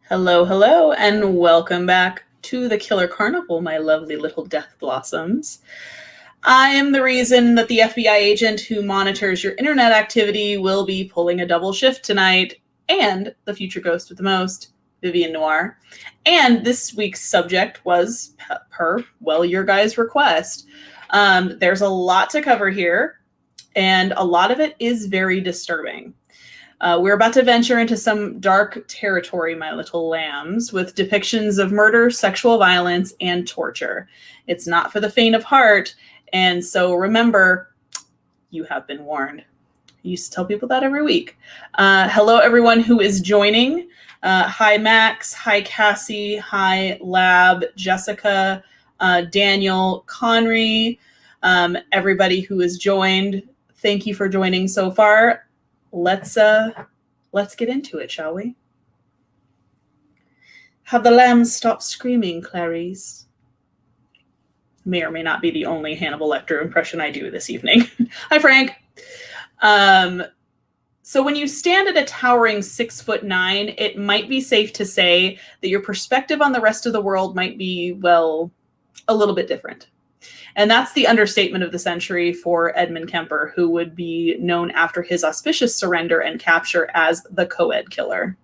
Hello, hello, and welcome back to the Killer Carnival, my lovely little death blossoms. I am the reason that the FBI agent who monitors your internet activity will be pulling a double shift tonight, and the future ghost with the most, Vivian Noir. And this week's subject was, per your guys' request. There's a lot to cover here, and a lot of it is very disturbing. We're about to venture into some dark territory, my little lambs, with depictions of murder, sexual violence, and torture. It's not for the faint of heart, and so remember, you have been warned. I used to tell people that every week. Hello, everyone who is joining. Hi, Max. Hi, Cassie. Hi, Lab, Jessica, Daniel, Conry, everybody who has joined. Thank you for joining so far. Let's get into it, shall we? Have the lambs stopped screaming, Clarice? May or may not be the only Hannibal Lecter impression I do this evening. Hi, Frank. So when you stand at a towering 6'9", it might be safe to say that your perspective on the rest of the world might be, well, a little bit different. And that's the understatement of the century for Edmund Kemper, who would be known after his auspicious surrender and capture as the co-ed killer.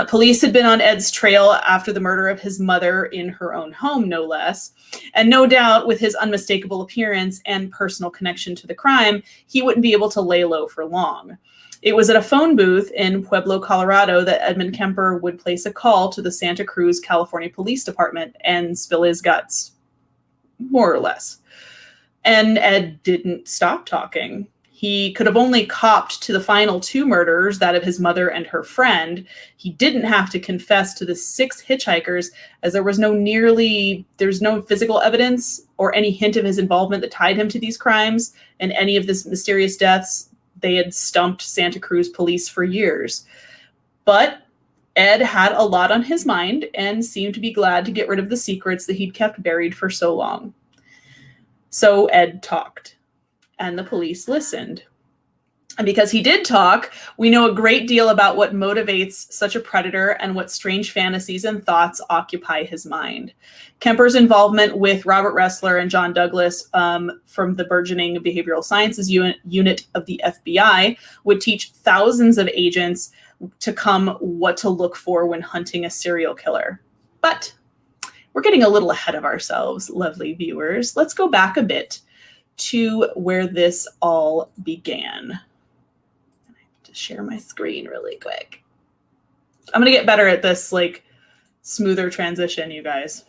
Police had been on Ed's trail after the murder of his mother in her own home, no less. And no doubt with his unmistakable appearance and personal connection to the crime, he wouldn't be able to lay low for long. It was at a phone booth in Pueblo, Colorado, that Edmund Kemper would place a call to the Santa Cruz, California Police Department and spill his guts. More or less. And Ed didn't stop talking. He could have only copped to the final two murders, that of his mother and her friend. He didn't have to confess to the 6 hitchhikers, as there's no physical evidence or any hint of his involvement that tied him to these crimes and any of this mysterious deaths. They had stumped Santa Cruz police for years. But Ed had a lot on his mind and seemed to be glad to get rid of the secrets that he'd kept buried for so long. So Ed talked, and the police listened. And because he did talk, we know a great deal about what motivates such a predator and what strange fantasies and thoughts occupy his mind. Kemper's involvement with Robert Ressler and John Douglas from the burgeoning behavioral sciences unit of the FBI would teach thousands of agents to come what to look for when hunting a serial killer. But we're getting a little ahead of ourselves, lovely viewers. Let's go back a bit to where this all began. I have to share my screen really quick. I'm going to get better at this, smoother transition, you guys.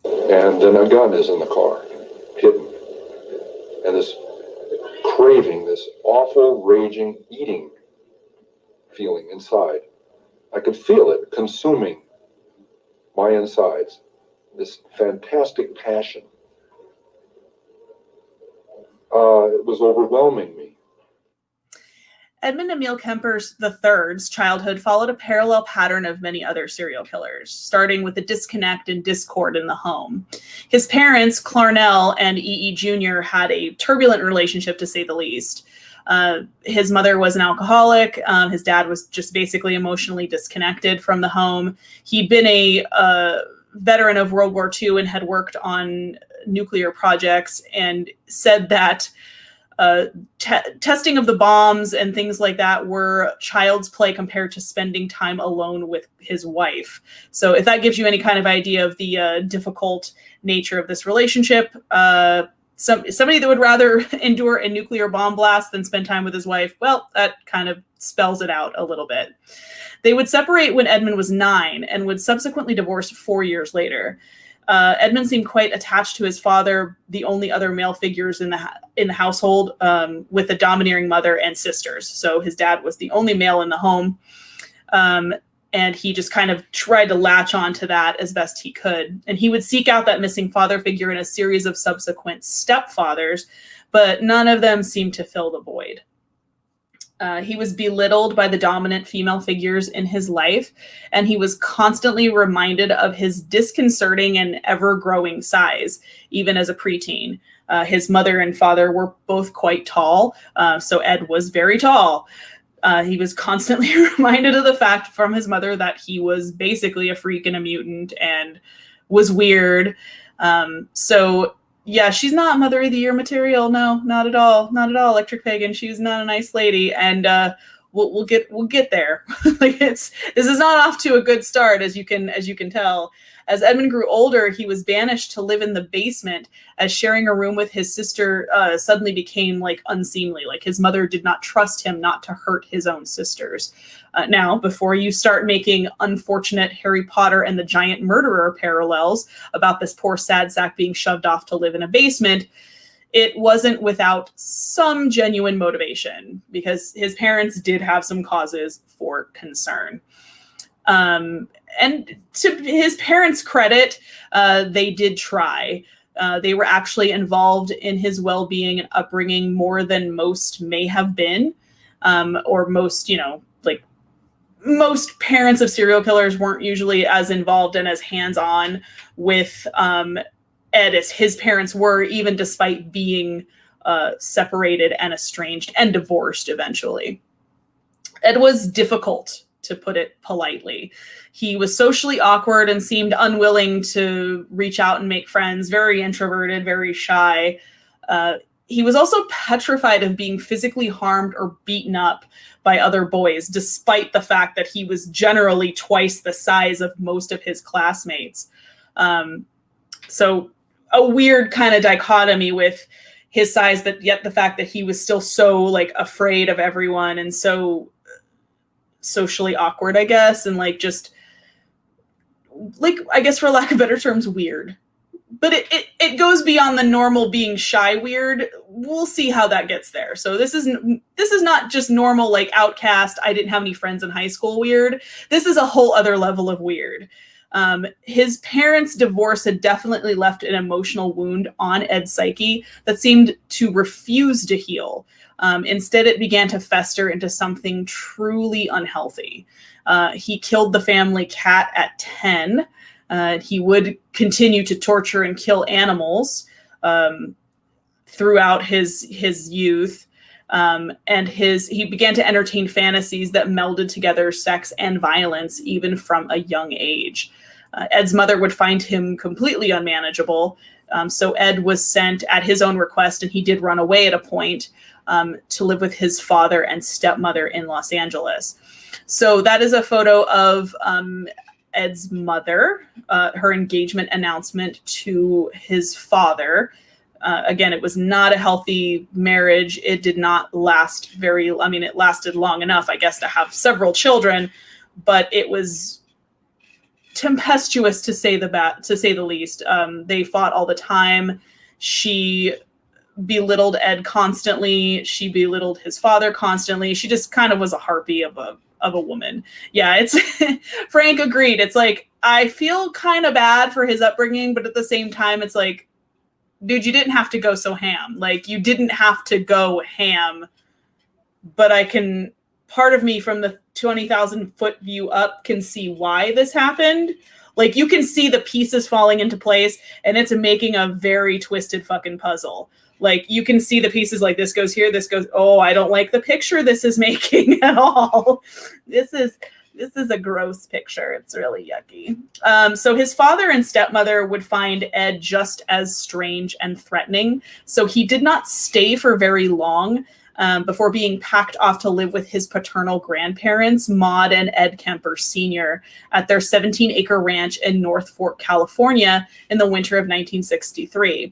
And then a gun is in the car, hidden. And this craving, this awful, raging, eating feeling inside. I could feel it consuming my insides, this fantastic passion. It was overwhelming me. Edmund Emil Kemper III's childhood followed a parallel pattern of many other serial killers, starting with the disconnect and discord in the home. His parents, Clarnell and E.E. Jr., had a turbulent relationship, to say the least. His mother was an alcoholic. His dad was just basically emotionally disconnected from the home. He'd been a veteran of World War II and had worked on nuclear projects, and said that testing of the bombs and things like that were child's play compared to spending time alone with his wife. So if that gives you any kind of idea of the difficult nature of this relationship, somebody that would rather endure a nuclear bomb blast than spend time with his wife. Well, that kind of spells it out a little bit. They would separate when Edmund was 9 and would subsequently divorce 4 years later. Edmund seemed quite attached to his father, the only other male figures in the household, with a domineering mother and sisters. So his dad was the only male in the home. And he just kind of tried to latch on to that as best he could. And he would seek out that missing father figure in a series of subsequent stepfathers, but none of them seemed to fill the void. He was belittled by the dominant female figures in his life, and he was constantly reminded of his disconcerting and ever-growing size, even as a preteen. His mother and father were both quite tall, so Ed was very tall. He was constantly reminded of the fact from his mother that he was basically a freak and a mutant and was weird. So yeah, she's not Mother of the Year material. No, not at all. Not at all. Electric Pagan. She's not a nice lady. And we'll get there. Like this is not off to a good start, as you can tell. As Edmund grew older, he was banished to live in the basement, as sharing a room with his sister suddenly became like unseemly. Like his mother did not trust him not to hurt his own sisters. Now, before you start making unfortunate Harry Potter and the Giant Murderer parallels about this poor sad sack being shoved off to live in a basement, it wasn't without some genuine motivation, because his parents did have some causes for concern. And to his parents' credit, they did try. They were actually involved in his well-being and upbringing more than most may have been, or most, most parents of serial killers weren't usually as involved and as hands-on with Ed as his parents were, even despite being separated and estranged and divorced eventually. Ed was difficult, to put it politely. He was socially awkward and seemed unwilling to reach out and make friends, very introverted, very shy. He was also petrified of being physically harmed or beaten up by other boys, despite the fact that he was generally twice the size of most of his classmates. So a weird kind of dichotomy with his size, but yet the fact that he was still so like afraid of everyone and so socially awkward, I guess, and like just like, I guess for lack of better terms, weird. But it goes beyond the normal being shy weird. We'll see how that gets there. So this is not just normal like outcast, I didn't have any friends in high school weird. This is a whole other level of weird. His parents' divorce had definitely left an emotional wound on Ed's psyche that seemed to refuse to heal. Instead, it began to fester into something truly unhealthy. He killed the family cat at 10. He would continue to torture and kill animals throughout his youth. And he began to entertain fantasies that melded together sex and violence, even from a young age. Ed's mother would find him completely unmanageable. So Ed was sent at his own request, and he did run away at a point to live with his father and stepmother in Los Angeles. So that is a photo of Ed's mother, her engagement announcement to his father. Again, it was not a healthy marriage. It did not last it lasted long enough, I guess, to have several children, but it was tempestuous to say the least. They fought all the time. She belittled Ed constantly. She belittled his father constantly. She just kind of was a harpy of a woman. Yeah, it's Frank agreed. It's like, I feel kind of bad for his upbringing, but at the same time, it's like, dude, you didn't have to go so ham. Like, you didn't have to go ham, but part of me from the 20,000 foot view up can see why this happened. Like, you can see the pieces falling into place, and it's making a very twisted fucking puzzle. Like, you can see the pieces like this goes here, this goes, oh, I don't like the picture this is making at all. This is a gross picture. It's really yucky. So his father and stepmother would find Ed just as strange and threatening. So he did not stay for very long before being packed off to live with his paternal grandparents, Maud and Ed Kemper Sr., at their 17-acre ranch in North Fork, California in the winter of 1963.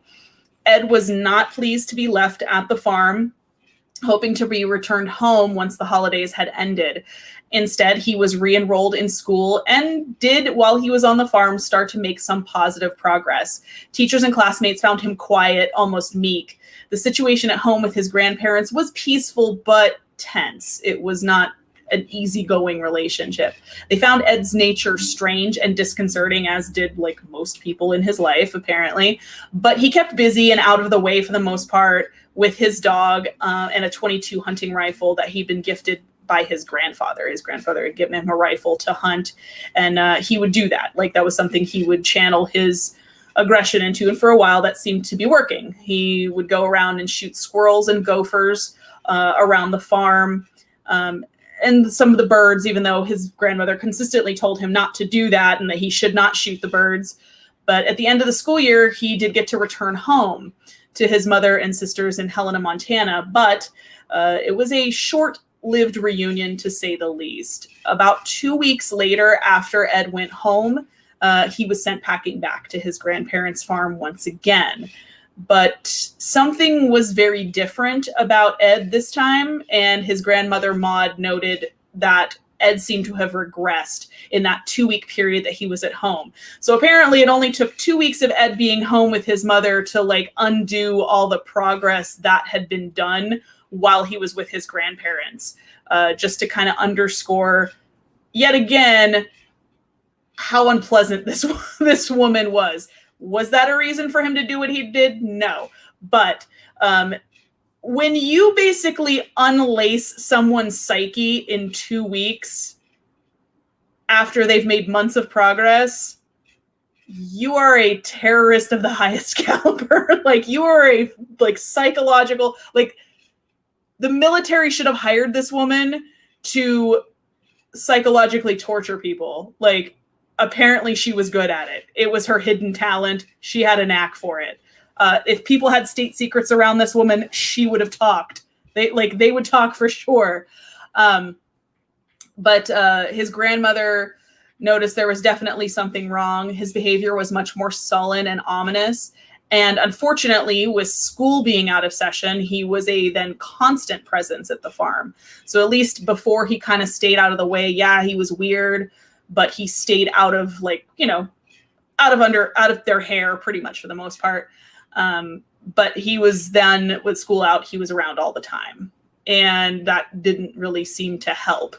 Ed was not pleased to be left at the farm, hoping to be returned home once the holidays had ended. Instead, he was re-enrolled in school and did, while he was on the farm, start to make some positive progress. Teachers and classmates found him quiet, almost meek. The situation at home with his grandparents was peaceful but tense. It was not an easygoing relationship. They found Ed's nature strange and disconcerting, as did like most people in his life, apparently. But he kept busy and out of the way for the most part with his dog and a .22 hunting rifle that he'd been gifted by his grandfather. His grandfather had given him a rifle to hunt, and he would do that. Like, that was something he would channel his aggression into, and for a while that seemed to be working. He would go around and shoot squirrels and gophers around the farm, and some of the birds, even though his grandmother consistently told him not to do that and that he should not shoot the birds. But at the end of the school year, he did get to return home to his mother and sisters in Helena, Montana, but it was a short-lived reunion, to say the least. About 2 weeks later, after Ed went home, he was sent packing back to his grandparents' farm once again. But something was very different about Ed this time, and his grandmother, Maud, noted that Ed seemed to have regressed in that 2-week period that he was at home. So apparently it only took 2 weeks of Ed being home with his mother to like undo all the progress that had been done while he was with his grandparents, just to kind of underscore yet again how unpleasant this woman was. Was that a reason for him to do what he did? No. But when you basically unlace someone's psyche in 2 weeks after they've made months of progress, you are a terrorist of the highest caliber. Like, you are a psychological, the military should have hired this woman to psychologically torture people. Like, apparently she was good at it. It was her hidden talent. She had a knack for it. If people had state secrets around this woman, she would have talked. They would talk for sure. But his grandmother noticed there was definitely something wrong. His behavior was much more sullen and ominous. And unfortunately, with school being out of session, he was a then constant presence at the farm. So at least before he kind of stayed out of the way, yeah, he was weird, but he stayed out of out of their hair pretty much for the most part. But he was then, with school out, he was around all the time. And that didn't really seem to help.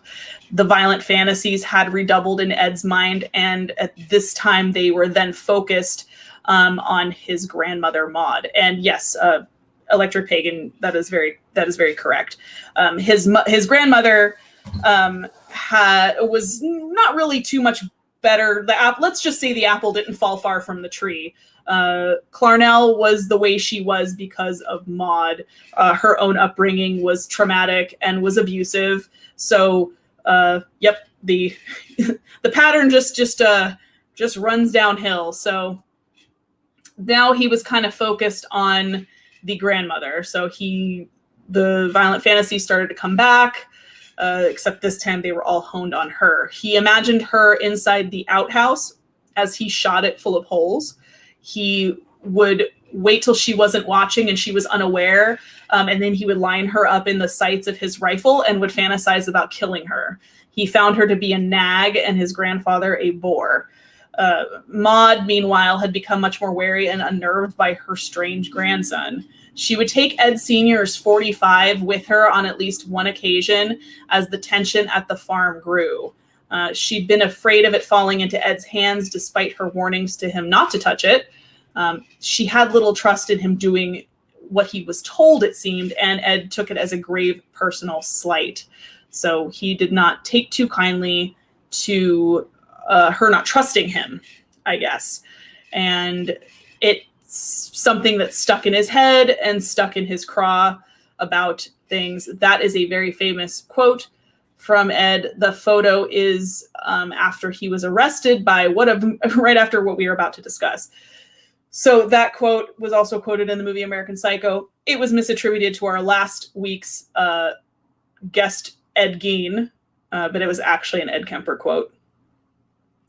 The violent fantasies had redoubled in Ed's mind, and at this time they were then focused on his grandmother, Maud. And yes, Electric Pagan, that is very correct. His grandmother was not really too much better. Let's just say the apple didn't fall far from the tree. Clarnell was the way she was because of Maud. Her own upbringing was traumatic and was abusive. So, yep, the pattern just runs downhill. So now he was kind of focused on the grandmother. So the violent fantasy started to come back. Except this time they were all honed on her. He imagined her inside the outhouse as he shot it full of holes. He would wait till she wasn't watching and she was unaware, and then he would line her up in the sights of his rifle and would fantasize about killing her. He found her to be a nag and his grandfather a boar. Maud, meanwhile, had become much more wary and unnerved by her strange grandson. She would take Ed Sr.'s .45 with her on at least one occasion as the tension at the farm grew. She'd been afraid of it falling into Ed's hands despite her warnings to him not to touch it. She had little trust in him doing what he was told, it seemed, and Ed took it as a grave personal slight. So he did not take too kindly to her not trusting him, I guess. And it's something that stuck in his head and stuck in his craw about things. That is a very famous quote from Ed. The photo is after he was arrested by right after what we are about to discuss. So that quote was also quoted in the movie American Psycho. It was misattributed to our last week's guest, Ed Gein, but it was actually an Ed Kemper quote.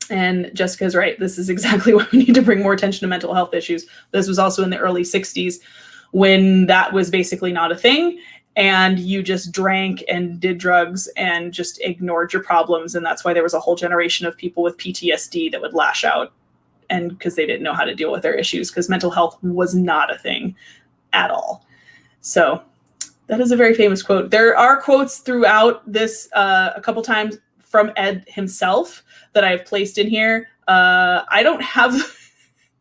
And Jessica's right. This is exactly why we need to bring more attention to mental health issues. This was also in the early 60s when that was basically not a thing. And you just drank and did drugs and just ignored your problems. And that's why there was a whole generation of people with PTSD that would lash out, and because they didn't know how to deal with their issues, because mental health was not a thing at all. So that is a very famous quote. There are quotes throughout this a couple times from Ed himself that I've placed in here. I don't have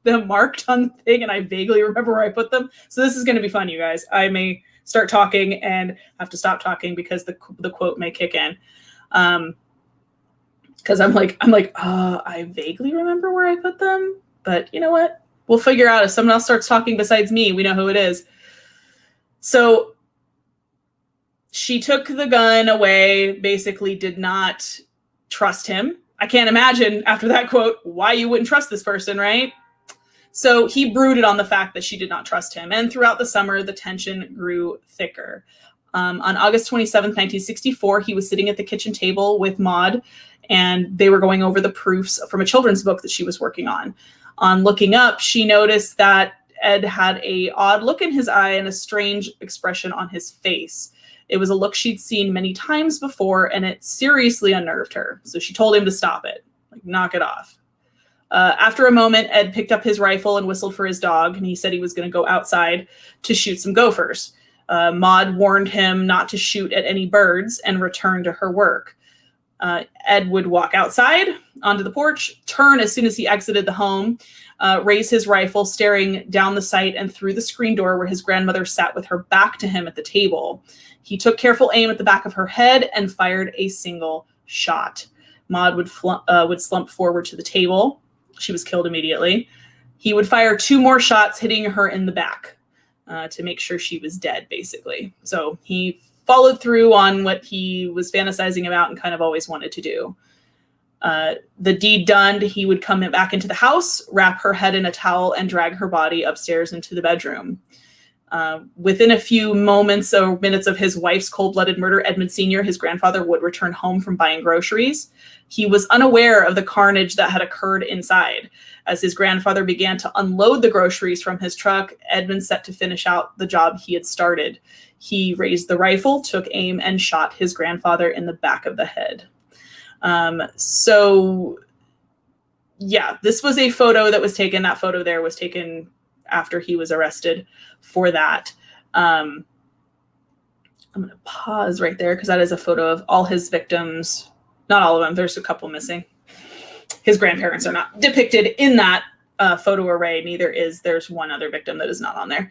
them marked on the thing, and I vaguely remember where I put them. So this is going to be fun, you guys. I may start talking and have to stop talking because the quote may kick in. Because I'm like, I vaguely remember where I put them, but you know what? We'll figure out if someone else starts talking besides me. We know who it is. So she took the gun away, basically did not trust him. I can't imagine after that quote why you wouldn't trust this person, right? So he brooded on the fact that she did not trust him. And throughout the summer, the tension grew thicker. On August 27th, 1964, he was sitting at the kitchen table with Maud, and they were going over the proofs from a children's book that she was working on. On looking up, she noticed that Ed had an odd look in his eye and a strange expression on his face. It was a look she'd seen many times before, and it seriously unnerved her. So she told him to stop it, like knock it off. After a moment, Ed picked up his rifle and whistled for his dog, and he said he was going to go outside to shoot some gophers. Maud warned him not to shoot at any birds and return to her work. Ed would walk outside onto the porch, turn as soon as he exited the home, raise his rifle, staring down the sight and through the screen door where his grandmother sat with her back to him at the table. He took careful aim at the back of her head and fired a single shot. Maud would slump forward to the table. She was killed immediately. He would fire 2 more shots, hitting her in the back to make sure she was dead, basically. So he followed through on what he was fantasizing about and kind of always wanted to do. The deed done, he would come back into the house, wrap her head in a towel, and drag her body upstairs into the bedroom. Within a few moments or minutes of his wife's cold-blooded murder, Edmund Sr., his grandfather, would return home from buying groceries. He was unaware of the carnage that had occurred inside. As his grandfather began to unload the groceries from his truck, Edmund set to finish out the job he had started. He raised the rifle, took aim, and shot his grandfather in the back of the head. So, yeah, this was a photo that was taken. That photo there was taken after he was arrested for that. I'm going to pause right there because that is a photo of all his victims. Not all of them. There's a couple missing. His grandparents are not depicted in that photo array. There's one other victim that is not on there.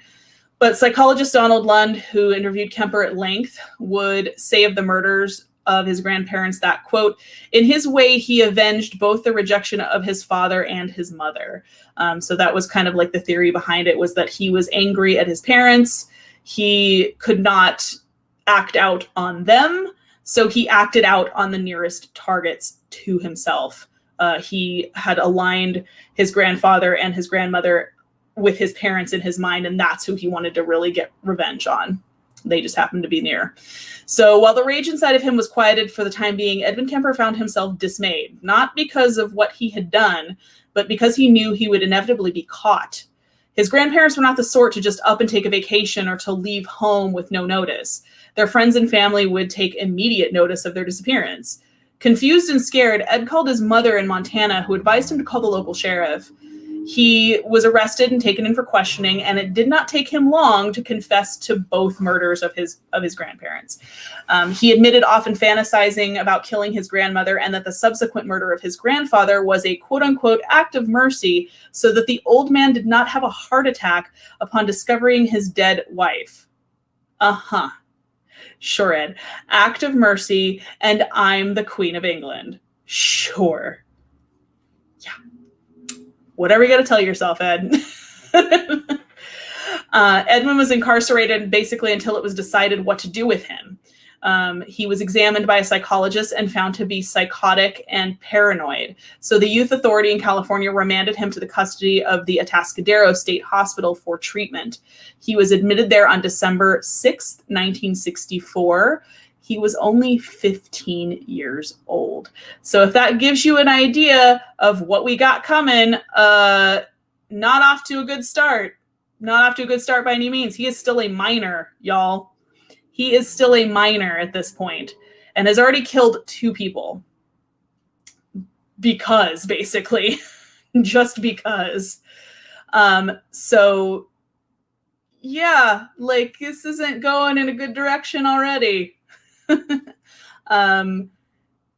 But psychologist Donald Lund, who interviewed Kemper at length, would say of the murders of his grandparents that, quote, in his way, he avenged both the rejection of his father and his mother. So that was kind of like the theory behind it, was that he was angry at his parents. He could not act out on them. So he acted out on the nearest targets to himself. He had aligned his grandfather and his grandmother with his parents in his mind, and that's who he wanted to really get revenge on. They just happened to be near. So while the rage inside of him was quieted for the time being, Edmund Kemper found himself dismayed, not because of what he had done, but because he knew he would inevitably be caught. His grandparents were not the sort to just up and take a vacation or to leave home with no notice. Their friends and family would take immediate notice of their disappearance. Confused and scared, Ed called his mother in Montana, who advised him to call the local sheriff. He was arrested and taken in for questioning, and it did not take him long to confess to both murders of his grandparents. He admitted often fantasizing about killing his grandmother, and that the subsequent murder of his grandfather was a quote-unquote act of mercy so that the old man did not have a heart attack upon discovering his dead wife. Uh-huh. Sure, Ed. Act of mercy, and I'm the Queen of England. Sure. Whatever you got to tell yourself, Ed. Edmund was incarcerated basically until it was decided what to do with him. He was examined by a psychologist and found to be psychotic and paranoid. So the youth authority in California remanded him to the custody of the Atascadero State Hospital for treatment. He was admitted there on December 6th, 1964. He was only 15 years old. So if that gives you an idea of what we got coming, not off to a good start. Not off to a good start by any means. He is still a minor, y'all. He is still a minor at this point and has already killed 2 people. Because, basically. Just because. So, yeah, like, this isn't going in a good direction already.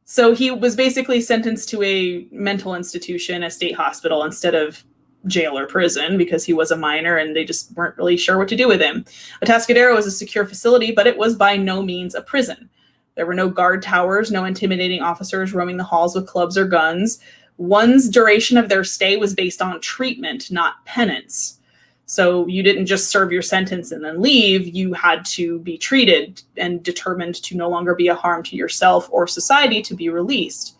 So he was basically sentenced to a mental institution, a state hospital, instead of jail or prison, because he was a minor and they just weren't really sure what to do with him. Atascadero was a secure facility, but it was by no means a prison. There were no guard towers, no intimidating officers roaming the halls with clubs or guns. One's duration of their stay was based on treatment, not penance. So you didn't just serve your sentence and then leave. You had to be treated and determined to no longer be a harm to yourself or society to be released.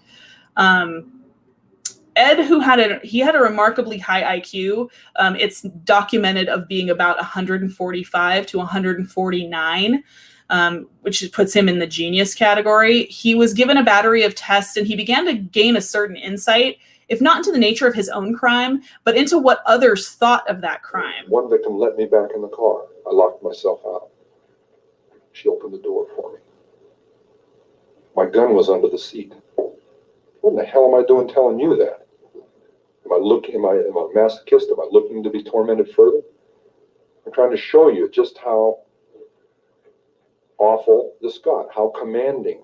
Ed, who had a remarkably high IQ. It's documented of being about 145 to 149, which puts him in the genius category. He was given a battery of tests and he began to gain a certain insight, if not into the nature of his own crime, but into what others thought of that crime. One victim let me back in the car. I locked myself out. She opened the door for me. My gun was under the seat. What in the hell am I doing telling you that? Am I a masochist? Am I looking to be tormented further? I'm trying to show you just how awful this got, how commanding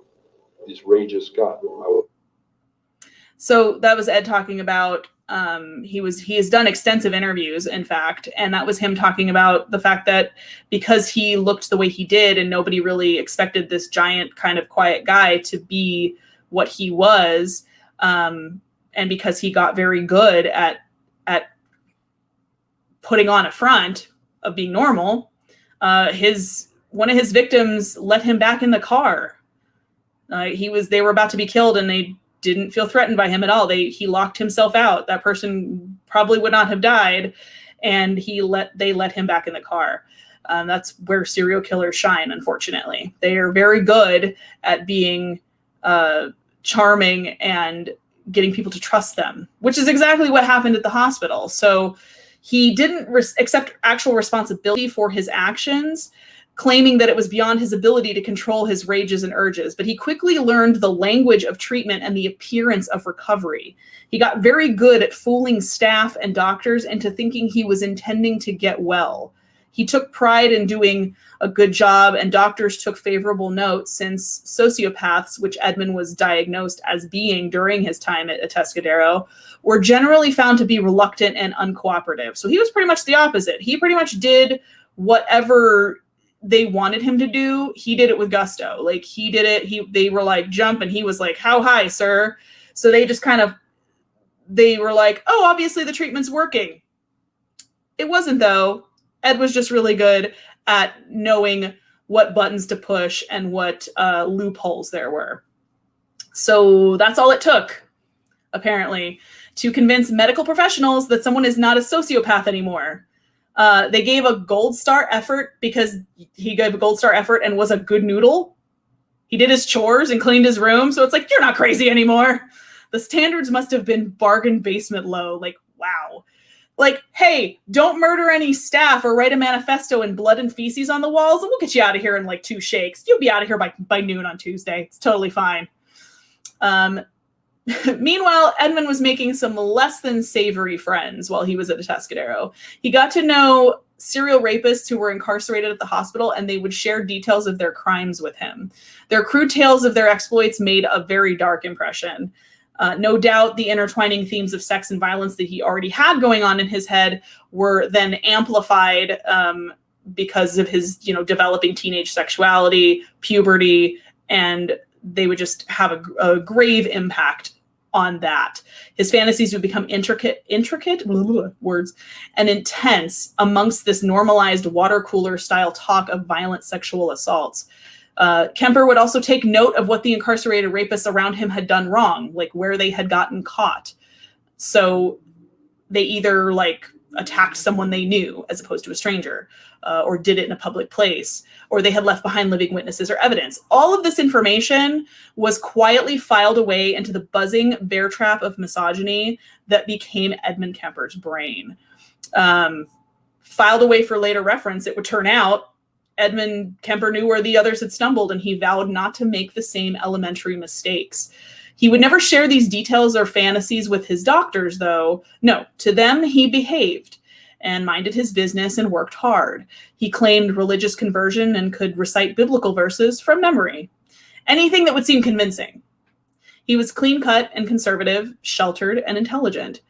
these rages got. So that was Ed talking about, he has done extensive interviews, in fact, and that was him talking about the fact that because he looked the way he did and nobody really expected this giant kind of quiet guy to be what he was, and because he got very good at putting on a front of being normal, one of his victims let him back in the car. They were about to be killed and they didn't feel threatened by him at all. He locked himself out. That person probably would not have died, and they let him back in the car. That's where serial killers shine, unfortunately. They are very good at being charming and getting people to trust them, which is exactly what happened at the hospital. So he didn't accept actual responsibility for his actions, claiming that it was beyond his ability to control his rages and urges. But he quickly learned the language of treatment and the appearance of recovery. He got very good at fooling staff and doctors into thinking he was intending to get well. He took pride in doing a good job, and doctors took favorable note, since sociopaths, which Edmund was diagnosed as being during his time at Atascadero, were generally found to be reluctant and uncooperative. So he was pretty much the opposite. He pretty much did whatever they wanted him to do. He did it with gusto. Like, he did it. They were like, jump, and he was like, how high, sir? So they were like, oh, obviously the treatment's working. It wasn't, though. Ed was just really good at knowing what buttons to push and what loopholes there were. So that's all it took, apparently, to convince medical professionals that someone is not a sociopath anymore. They gave a gold star effort because he gave a gold star effort and was a good noodle. He did his chores and cleaned his room. So it's like, you're not crazy anymore. The standards must have been bargain basement low. Like, wow. Like, hey, don't murder any staff or write a manifesto in blood and feces on the walls, and we'll get you out of here in like 2 shakes. You'll be out of here by noon on Tuesday. It's totally fine. Meanwhile, Edmund was making some less than savory friends while he was at Atascadero. He got to know serial rapists who were incarcerated at the hospital, and they would share details of their crimes with him. Their crude tales of their exploits made a very dark impression. No doubt the intertwining themes of sex and violence that he already had going on in his head were then amplified because of his, developing teenage sexuality, puberty, and they would just have a grave impact on that. His fantasies would become intricate words, and intense amongst this normalized water cooler style talk of violent sexual assaults. Kemper would also take note of what the incarcerated rapists around him had done wrong, like where they had gotten caught. So they either attacked someone they knew as opposed to a stranger, or did it in a public place, or they had left behind living witnesses or evidence. All of this information was quietly filed away into the buzzing bear trap of misogyny that became Edmund Kemper's brain. Filed away for later reference, it would turn out Edmund Kemper knew where the others had stumbled, and he vowed not to make the same elementary mistakes. He would never share these details or fantasies with his doctors, though. No, to them, he behaved and minded his business and worked hard. He claimed religious conversion and could recite biblical verses from memory. Anything that would seem convincing. He was clean-cut and conservative, sheltered and intelligent.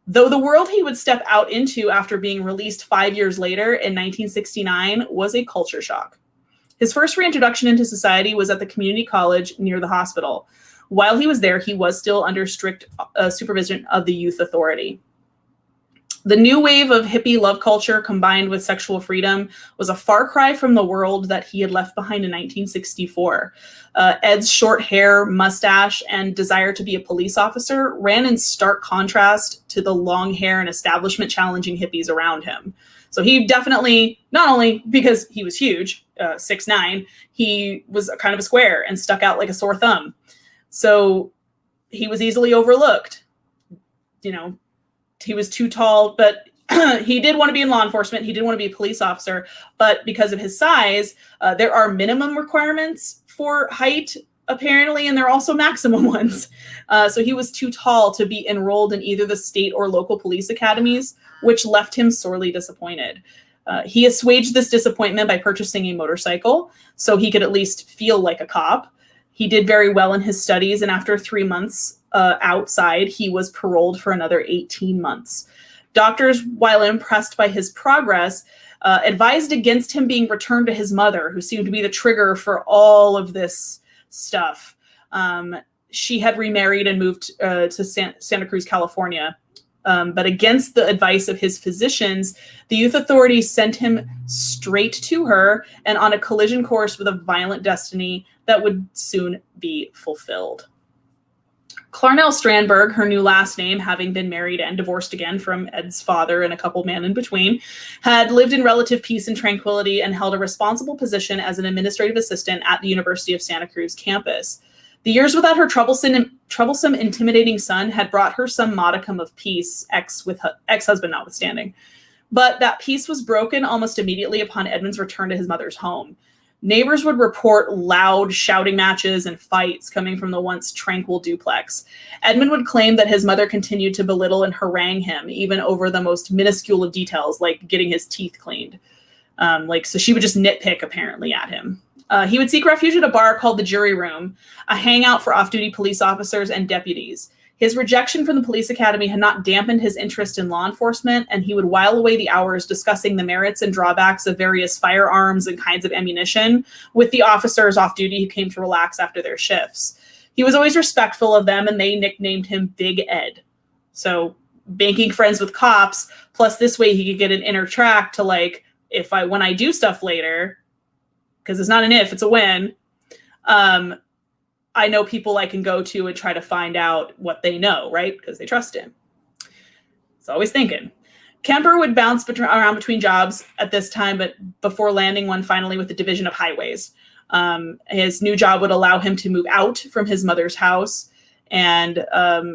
Though the world he would step out into after being released 5 years later in 1969 was a culture shock. His first reintroduction into society was at the community college near the hospital. While he was there, he was still under strict supervision of the youth authority. The new wave of hippie love culture combined with sexual freedom was a far cry from the world that he had left behind in 1964. Ed's short hair, mustache, and desire to be a police officer ran in stark contrast to the long hair and establishment-challenging hippies around him. So he definitely, not only because he was huge, 6'9", he was kind of a square and stuck out like a sore thumb. So he was easily overlooked. You know, he was too tall, but he did want to be in law enforcement. He did want to be a police officer, but because of his size, there are minimum requirements for height, apparently, and there are also maximum ones. So he was too tall to be enrolled in either the state or local police academies, which left him sorely disappointed. He assuaged this disappointment by purchasing a motorcycle so he could at least feel like a cop. He did very well in his studies, and after 3 months outside, he was paroled for another 18 months. Doctors, while impressed by his progress, advised against him being returned to his mother, who seemed to be the trigger for all of this stuff. She had remarried and moved to Santa Cruz, California. But against the advice of his physicians, the youth authorities sent him straight to her and on a collision course with a violent destiny that would soon be fulfilled. Clarnell Strandberg, her new last name, having been married and divorced again from Ed's father and a couple men in between, had lived in relative peace and tranquility and held a responsible position as an administrative assistant at the University of Santa Cruz campus. The years without her troublesome, intimidating son had brought her some modicum of peace, ex-husband notwithstanding. But that peace was broken almost immediately upon Edmund's return to his mother's home. Neighbors would report loud shouting matches and fights coming from the once tranquil duplex. Edmund would claim that his mother continued to belittle and harangue him, even over the most minuscule of details, like getting his teeth cleaned. So she would just nitpick, apparently, at him. He would seek refuge at a bar called the Jury Room, a hangout for off-duty police officers and deputies. His rejection from the police academy had not dampened his interest in law enforcement, and he would while away the hours discussing the merits and drawbacks of various firearms and kinds of ammunition with the officers off duty who came to relax after their shifts. He was always respectful of them, and they nicknamed him Big Ed. So making friends with cops, plus this way he could get an inner track to, like, when I do stuff later, because it's not an if, it's a when, I know people I can go to and try to find out what they know, right? Because they trust him. It's always thinking. Kemper would bounce around between jobs at this time, but before landing one finally with the Division of Highways. His new job would allow him to move out from his mother's house, and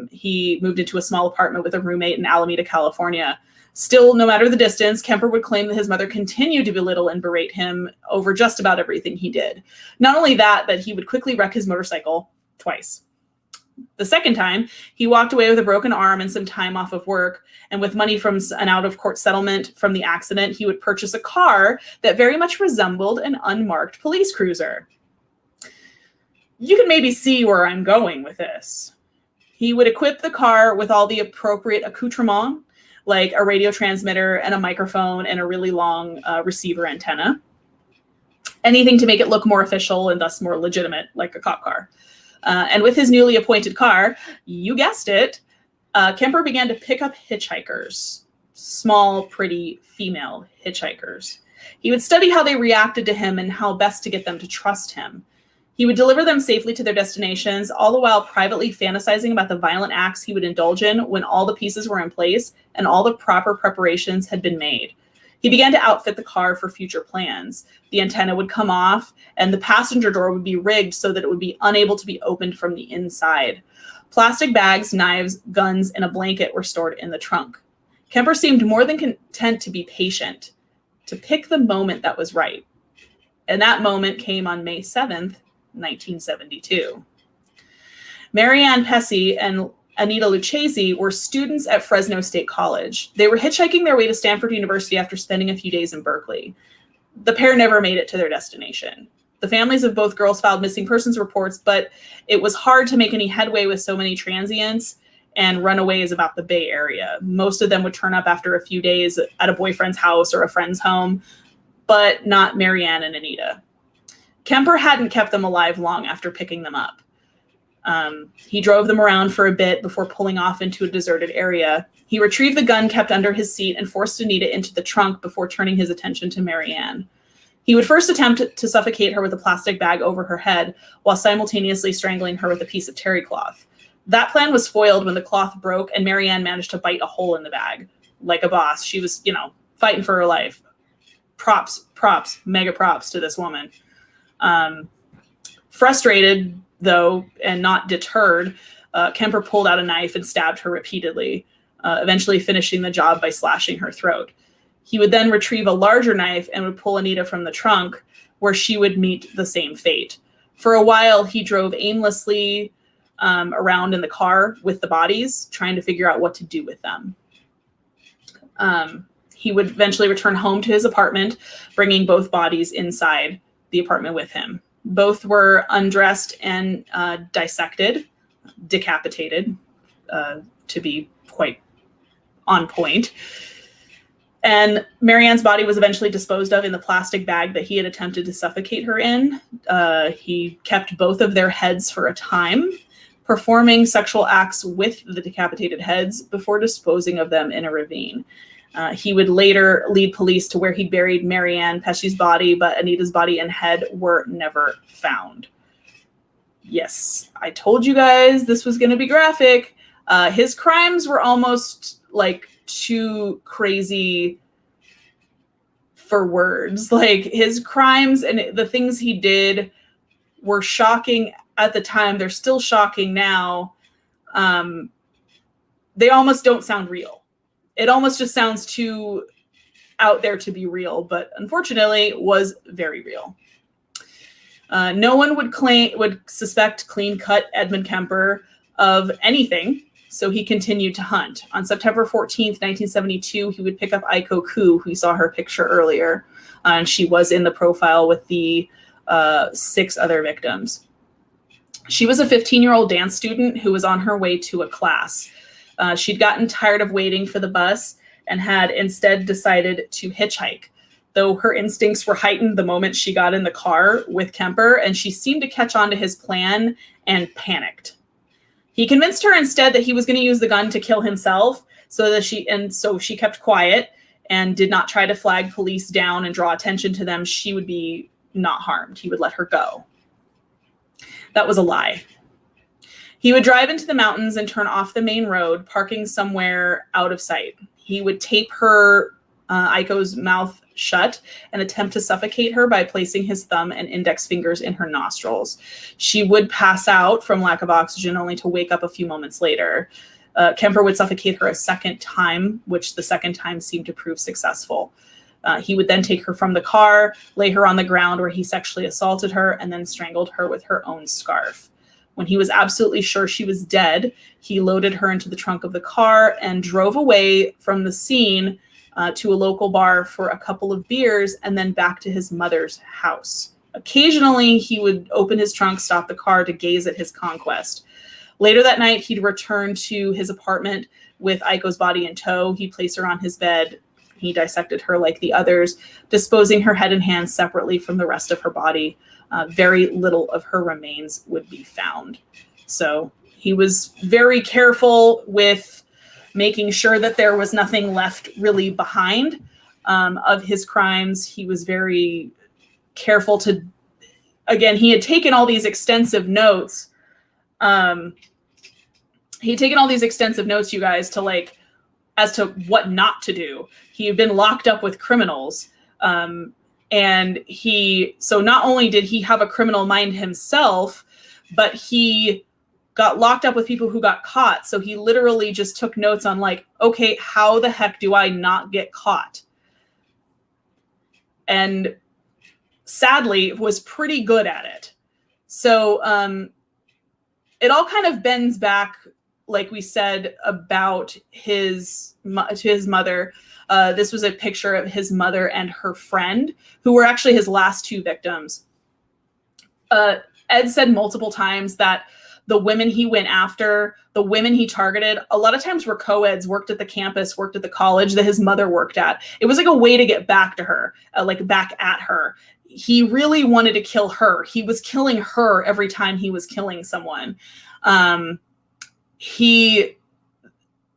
he moved into a small apartment with a roommate in Alameda, California. Still, no matter the distance, Kemper would claim that his mother continued to belittle and berate him over just about everything he did. Not only that, but he would quickly wreck his motorcycle twice. The second time, he walked away with a broken arm and some time off of work, and with money from an out-of-court settlement from the accident, he would purchase a car that very much resembled an unmarked police cruiser. You can maybe see where I'm going with this. He would equip the car with all the appropriate accoutrements, like a radio transmitter and a microphone and a really long receiver antenna. Anything to make it look more official and thus more legitimate, like a cop car. And with his newly appointed car, you guessed it, Kemper began to pick up hitchhikers, small, pretty female hitchhikers. He would study how they reacted to him and how best to get them to trust him. He would deliver them safely to their destinations, all the while privately fantasizing about the violent acts he would indulge in when all the pieces were in place and all the proper preparations had been made. He began to outfit the car for future plans. The antenna would come off, and the passenger door would be rigged so that it would be unable to be opened from the inside. Plastic bags, knives, guns, and a blanket were stored in the trunk. Kemper seemed more than content to be patient, to pick the moment that was right. And that moment came on May 7th, 1972. Marianne Pesce and Anita Lucchese were students at Fresno State College. They were hitchhiking their way to Stanford University after spending a few days in Berkeley. The pair never made it to their destination. The families of both girls filed missing persons reports, but it was hard to make any headway with so many transients and runaways about the Bay Area. Most of them would turn up after a few days at a boyfriend's house or a friend's home, but not Marianne and Anita. Kemper hadn't kept them alive long after picking them up. He drove them around for a bit before pulling off into a deserted area. He retrieved the gun kept under his seat and forced Anita into the trunk before turning his attention to Marianne. He would first attempt to suffocate her with a plastic bag over her head while simultaneously strangling her with a piece of terry cloth. That plan was foiled when the cloth broke and Marianne managed to bite a hole in the bag. Like a boss. She was, fighting for her life. Props, mega props to this woman. Frustrated, though, and not deterred, Kemper pulled out a knife and stabbed her repeatedly, eventually finishing the job by slashing her throat. He would then retrieve a larger knife and would pull Anita from the trunk, where she would meet the same fate. For a while, he drove aimlessly around in the car with the bodies, trying to figure out what to do with them. He would eventually return home to his apartment, bringing both bodies inside the apartment with him. Both were undressed and decapitated, to be quite on point. And Marianne's body was eventually disposed of in the plastic bag that he had attempted to suffocate her in. He kept both of their heads for a time, performing sexual acts with the decapitated heads before disposing of them in a ravine. He would later lead police to where he buried Marianne Pesce's body, but Anita's body and head were never found. Yes, I told you guys this was going to be graphic. His crimes were almost like too crazy for words. Like, his crimes and the things he did were shocking at the time. They're still shocking now. They almost don't sound real. It almost just sounds too out there to be real, but unfortunately was very real. No one would suspect clean-cut Edmund Kemper of anything, so he continued to hunt. On September 14th, 1972, he would pick up Aiko Koo, who you saw her picture earlier, and she was in the profile with the 6 other victims. She was a 15-year-old dance student who was on her way to a class. She'd gotten tired of waiting for the bus and had instead decided to hitchhike, though her instincts were heightened the moment she got in the car with Kemper, and she seemed to catch on to his plan and panicked. He convinced her instead that he was going to use the gun to kill himself, so she kept quiet and did not try to flag police down and draw attention to them. She would be not harmed. He would let her go. That was a lie. He would drive into the mountains and turn off the main road, parking somewhere out of sight. He would tape her, Aiko's mouth shut and attempt to suffocate her by placing his thumb and index fingers in her nostrils. She would pass out from lack of oxygen, only to wake up a few moments later. Kemper would suffocate her a second time, which the second time seemed to prove successful. He would then take her from the car, lay her on the ground where he sexually assaulted her, and then strangled her with her own scarf. When he was absolutely sure she was dead, he loaded her into the trunk of the car and drove away from the scene to a local bar for a couple of beers and then back to his mother's house. Occasionally, he would open his trunk, stop the car to gaze at his conquest. Later that night, he'd return to his apartment with Aiko's body in tow. He'd place her on his bed. He dissected her like the others, disposing her head and hands separately from the rest of her body. Very little of her remains would be found. So he was very careful with making sure that there was nothing left really behind of his crimes. He was very careful to again, he had taken all these extensive notes. He'd taken all these extensive notes, you guys, to like, as to what not to do. He had been locked up with criminals. And so not only did he have a criminal mind himself, but he got locked up with people who got caught. So he literally just took notes on like, okay, how the heck do I not get caught? And sadly was pretty good at it. So it all kind of bends back, like we said, about his mother. This was a picture of his mother and her friend, who were actually his last two victims. Ed said multiple times that the women he went after, the women he targeted, a lot of times were co-eds, worked at the campus, worked at the college that his mother worked at. It was like a way to get back to her, like back at her. He really wanted to kill her. He was killing her every time he was killing someone. He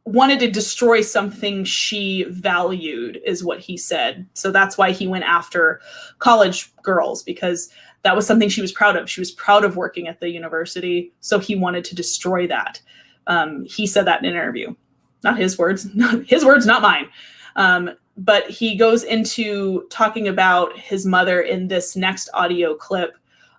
wanted to destroy something she valued, is what he said. So that's why he went after college girls, because that was something she was proud of. She was proud of working at the university, so he wanted to destroy that. He said that in an interview. Not his words, not mine. But he goes into talking about his mother in this next audio clip.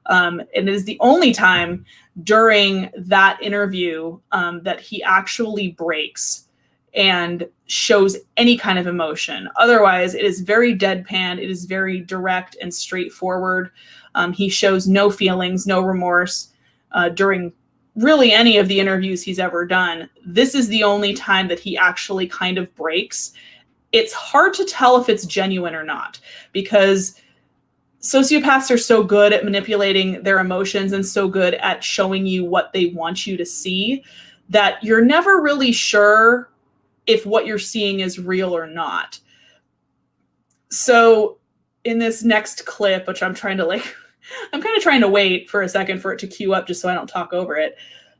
And it is the only time during that interview that he actually breaks and shows any kind of emotion. Otherwise, it is very deadpan. It is very direct and straightforward. He shows no feelings, no remorse during really any of the interviews he's ever done. This is the only time that he actually kind of breaks. It's hard to tell if it's genuine or not, because sociopaths are so good at manipulating their emotions and so good at showing you what they want you to see that you're never really sure if what you're seeing is real or not. So in this next clip, which I'm kind of trying to wait for a second for it to queue up just so I don't talk over it.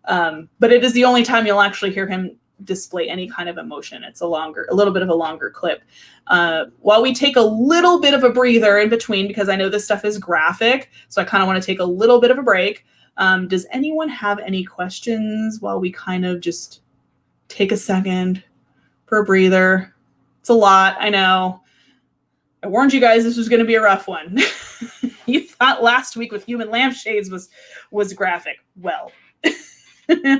But it is the only time you'll actually hear him display any kind of emotion. It's a little bit of a longer clip. While we take a little bit of a breather in between, because I know this stuff is graphic, so I kind of want to take a little bit of a break. Does anyone have any questions while we kind of just take a second for a breather? It's a lot, I know. I warned you guys this was going to be a rough one. You thought last week with human lampshades was graphic. Well,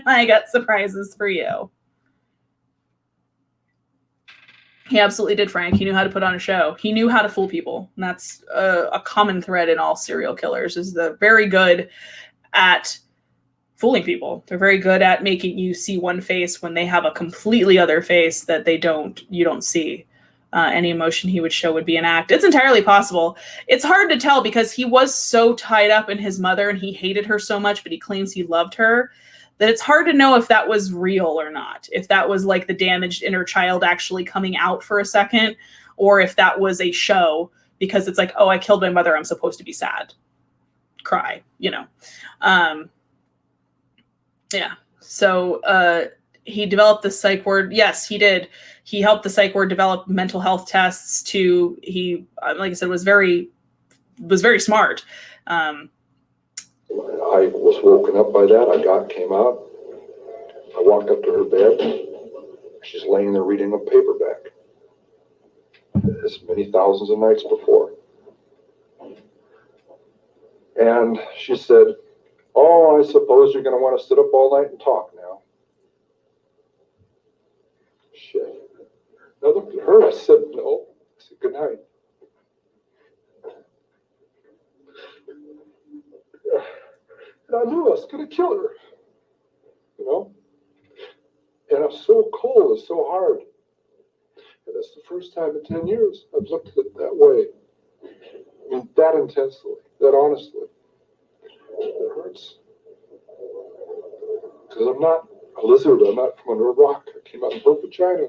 I got surprises for you. He absolutely did, Frank. He knew how to put on a show. He knew how to fool people. And that's a common thread in all serial killers, is they're very good at fooling people. They're very good at making you see one face when they have a completely other face that you don't see. Any emotion he would show would be an act. It's entirely possible. It's hard to tell because he was so tied up in his mother and he hated her so much, but he claims he loved her, that it's hard to know if that was real or not. If that was like the damaged inner child actually coming out for a second, or if that was a show because it's like, oh, I killed my mother, I'm supposed to be sad. Cry, Yeah. So he developed the psych ward. Yes, he did. He helped the psych ward develop mental health tests he, like I said, was very smart. I was woken up by that. I came out. I walked up to her bed. She's laying there reading a paperback, as many thousands of nights before. And she said, "Oh, I suppose you're going to want to sit up all night and talk now." Shit. I looked at her. I said, "No." I said, "Good night." And I knew I was going to kill her, And I'm so cold, it's so hard. And that's the first time in 10 years I've looked at it that way. I mean, that intensely, that honestly. It hurts. Because I'm not a lizard, I'm not from under a rock. I came out of her vagina.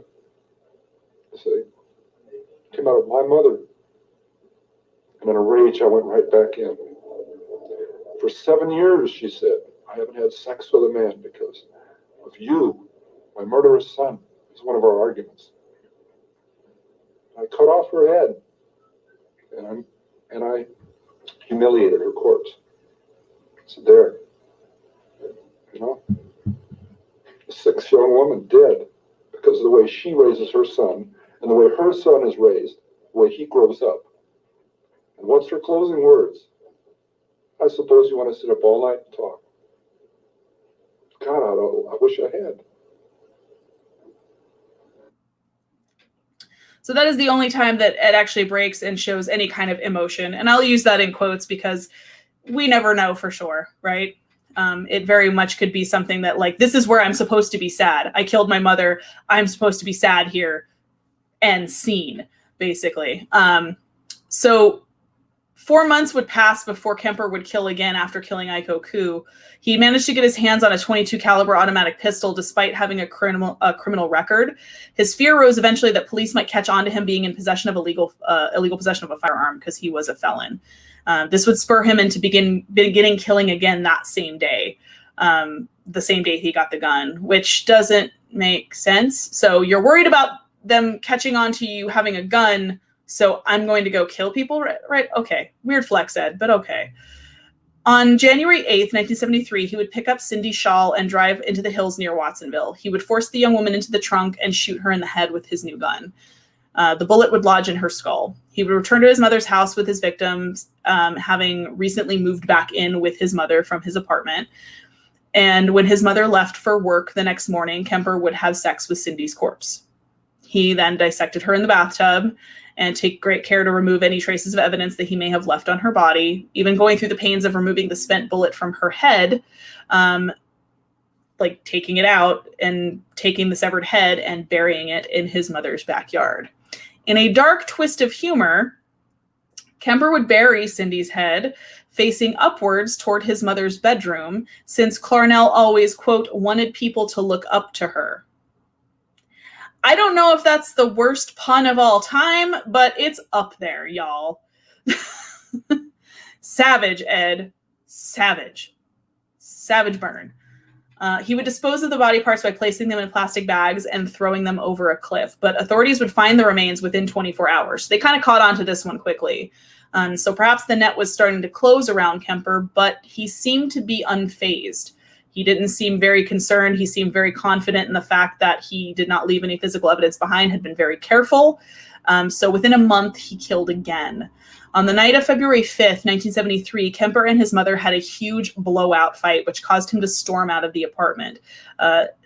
See? Came out of my mother. And in a rage, I went right back in. For 7 years, she said, I haven't had sex with a man because of you, my murderous son. It's one of our arguments. I cut off her head, and I humiliated her corpse. So there, you know, a 6 young woman dead because of the way she raises her son and the way her son is raised, the way he grows up. And what's her closing words? I suppose you want to sit up all night and talk. God, I wish I had. So that is the only time that Ed actually breaks and shows any kind of emotion. And I'll use that in quotes because we never know for sure, right? It very much could be something that like, this is where I'm supposed to be sad. I killed my mother. I'm supposed to be sad here. And scene, basically. So 4 months would pass before Kemper would kill again after killing Aiko Koo. He managed to get his hands on a .22 caliber automatic pistol despite having a criminal record. His fear rose eventually that police might catch on to him being in possession of illegal possession of a firearm because he was a felon. This would spur him into beginning killing again that same day, the same day he got the gun, which doesn't make sense. So you're worried about them catching on to you having a gun, so I'm going to go kill people, right? Okay, weird flex, Ed, but okay. On January 8th, 1973, he would pick up Cindy Shaw and drive into the hills near Watsonville. He would force the young woman into the trunk and shoot her in the head with his new gun. The bullet would lodge in her skull. He would return to his mother's house with his victims, having recently moved back in with his mother from his apartment. And when his mother left for work the next morning, Kemper would have sex with Cindy's corpse. He then dissected her in the bathtub and take great care to remove any traces of evidence that he may have left on her body, even going through the pains of removing the spent bullet from her head, like taking it out and taking the severed head and burying it in his mother's backyard. In a dark twist of humor, Kemper would bury Cindy's head facing upwards toward his mother's bedroom, since Clarnell always, quote, wanted people to look up to her. I don't know if that's the worst pun of all time, but it's up there, y'all. Savage, Ed. Savage. Savage burn. He would dispose of the body parts by placing them in plastic bags and throwing them over a cliff, but authorities would find the remains within 24 hours. They kind of caught on to this one quickly. So perhaps the net was starting to close around Kemper, but he seemed to be unfazed. He didn't seem very concerned. He seemed very confident in the fact that he did not leave any physical evidence behind, had been very careful. So within a month, he killed again. On the night of February 5th, 1973, Kemper and his mother had a huge blowout fight, which caused him to storm out of the apartment,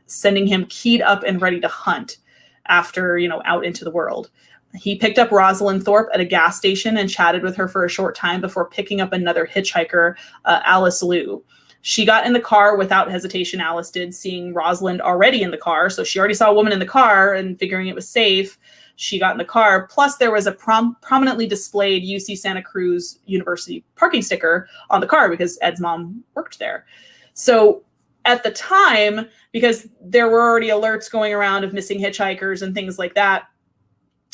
sending him keyed up and ready to hunt after, out into the world. He picked up Rosalind Thorpe at a gas station and chatted with her for a short time before picking up another hitchhiker, Alice Liu. She got in the car without hesitation, Alice did, seeing Rosalind already in the car. So she already saw a woman in the car and figuring it was safe. She got in the car. Plus, there was a prominently displayed UC Santa Cruz University parking sticker on the car because Ed's mom worked there. So at the time, because there were already alerts going around of missing hitchhikers and things like that,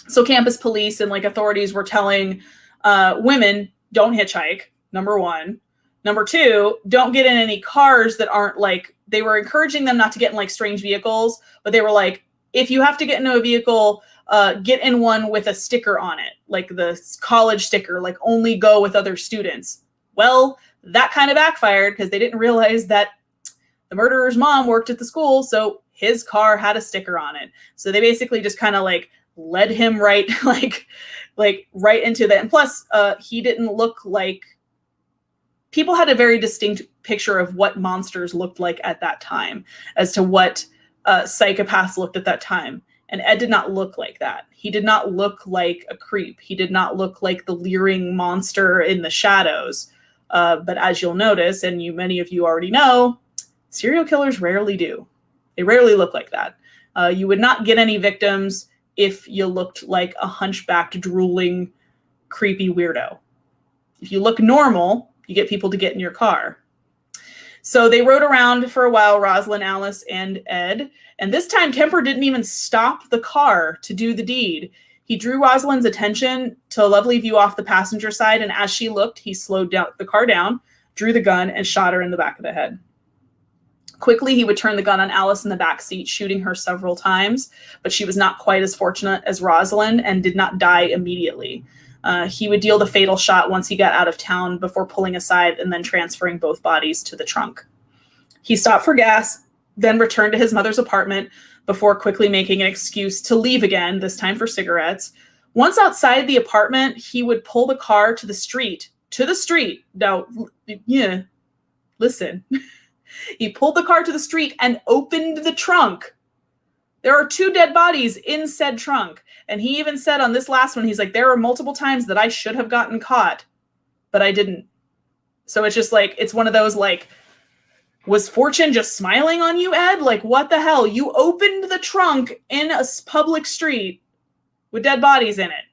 so campus police and authorities were telling women, don't hitchhike, number one. Number two, don't get in any cars that aren't they were encouraging them not to get in strange vehicles, but they were if you have to get into a vehicle, get in one with a sticker on it, like the college sticker, only go with other students. Well, that kind of backfired because they didn't realize that the murderer's mom worked at the school, so his car had a sticker on it. So they basically just kind of led him right, right into that. And plus, he didn't look like. People had a very distinct picture of what monsters looked like at that time, as to what psychopaths looked at that time. And Ed did not look like that. He did not look like a creep. He did not look like the leering monster in the shadows. But as you'll notice, and many of you already know, serial killers rarely do. They rarely look like that. You would not get any victims if you looked like a hunchbacked, drooling, creepy weirdo. If you look normal, you get people to get in your car. So they rode around for a while, Rosalind, Alice, and Ed. And this time, Kemper didn't even stop the car to do the deed. He drew Rosalind's attention to a lovely view off the passenger side. And as she looked, he slowed down the car down, drew the gun, and shot her in the back of the head. Quickly, he would turn the gun on Alice in the back seat, shooting her several times. But she was not quite as fortunate as Rosalind and did not die immediately. He would deal the fatal shot once he got out of town before pulling aside and then transferring both bodies to the trunk. He stopped for gas, then returned to his mother's apartment before quickly making an excuse to leave again, this time for cigarettes. Once outside the apartment, he would pull the car to the street. Now, yeah, listen. He pulled the car to the street and opened the trunk. There are 2 dead bodies in said trunk. And he even said on this last one, he's like, there are multiple times that I should have gotten caught, but I didn't. So it's just like, it's one of those like, was fortune just smiling on you, Ed? Like, what the hell? You opened the trunk in a public street with dead bodies in it.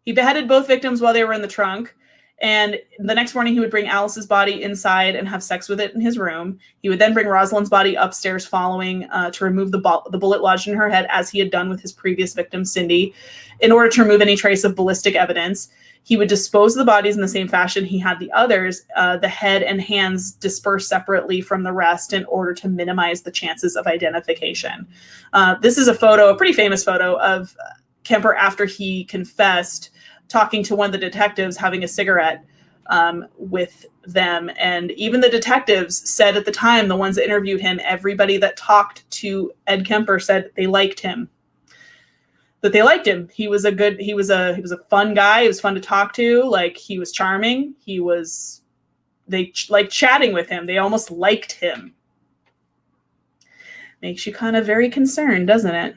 He beheaded both victims while they were in the trunk. And the next morning, he would bring Alice's body inside and have sex with it in his room. He would then bring Rosalind's body upstairs following to remove the bullet lodged in her head, as he had done with his previous victim, Cindy, in order to remove any trace of ballistic evidence. He would dispose of the bodies in the same fashion he had the others, the head and hands dispersed separately from the rest in order to minimize the chances of identification. This is a photo, a pretty famous photo of Kemper after he confessed, talking to one of the detectives, having a cigarette with them. And even the detectives said at the time, the ones that interviewed him, everybody that talked to Ed Kemper said they liked him. That they liked him. He was a fun guy. He was fun to talk to. Like, he was charming. They liked chatting with him. They almost liked him. Makes you kind of very concerned, doesn't it?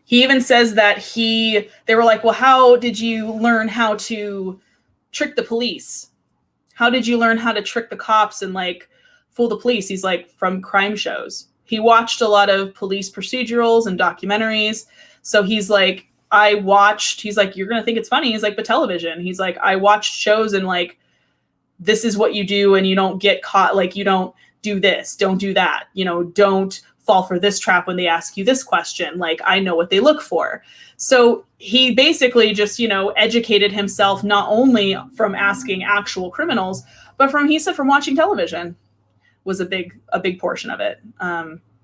He even says that they were like, well, how did you learn how to trick the police? How did you learn how to trick the cops and like fool the police? He's like, from crime shows. He watched a lot of police procedurals and documentaries. So he's like, he's like, you're going to think it's funny. He's like, but television. He's like, I watched shows and like, this is what you do and you don't get caught. Like, you don't do this, don't do that. You know, don't fall for this trap when they ask you this question. Like, I know what they look for. So he basically just, educated himself not only from asking actual criminals, but from watching television was a big portion of it.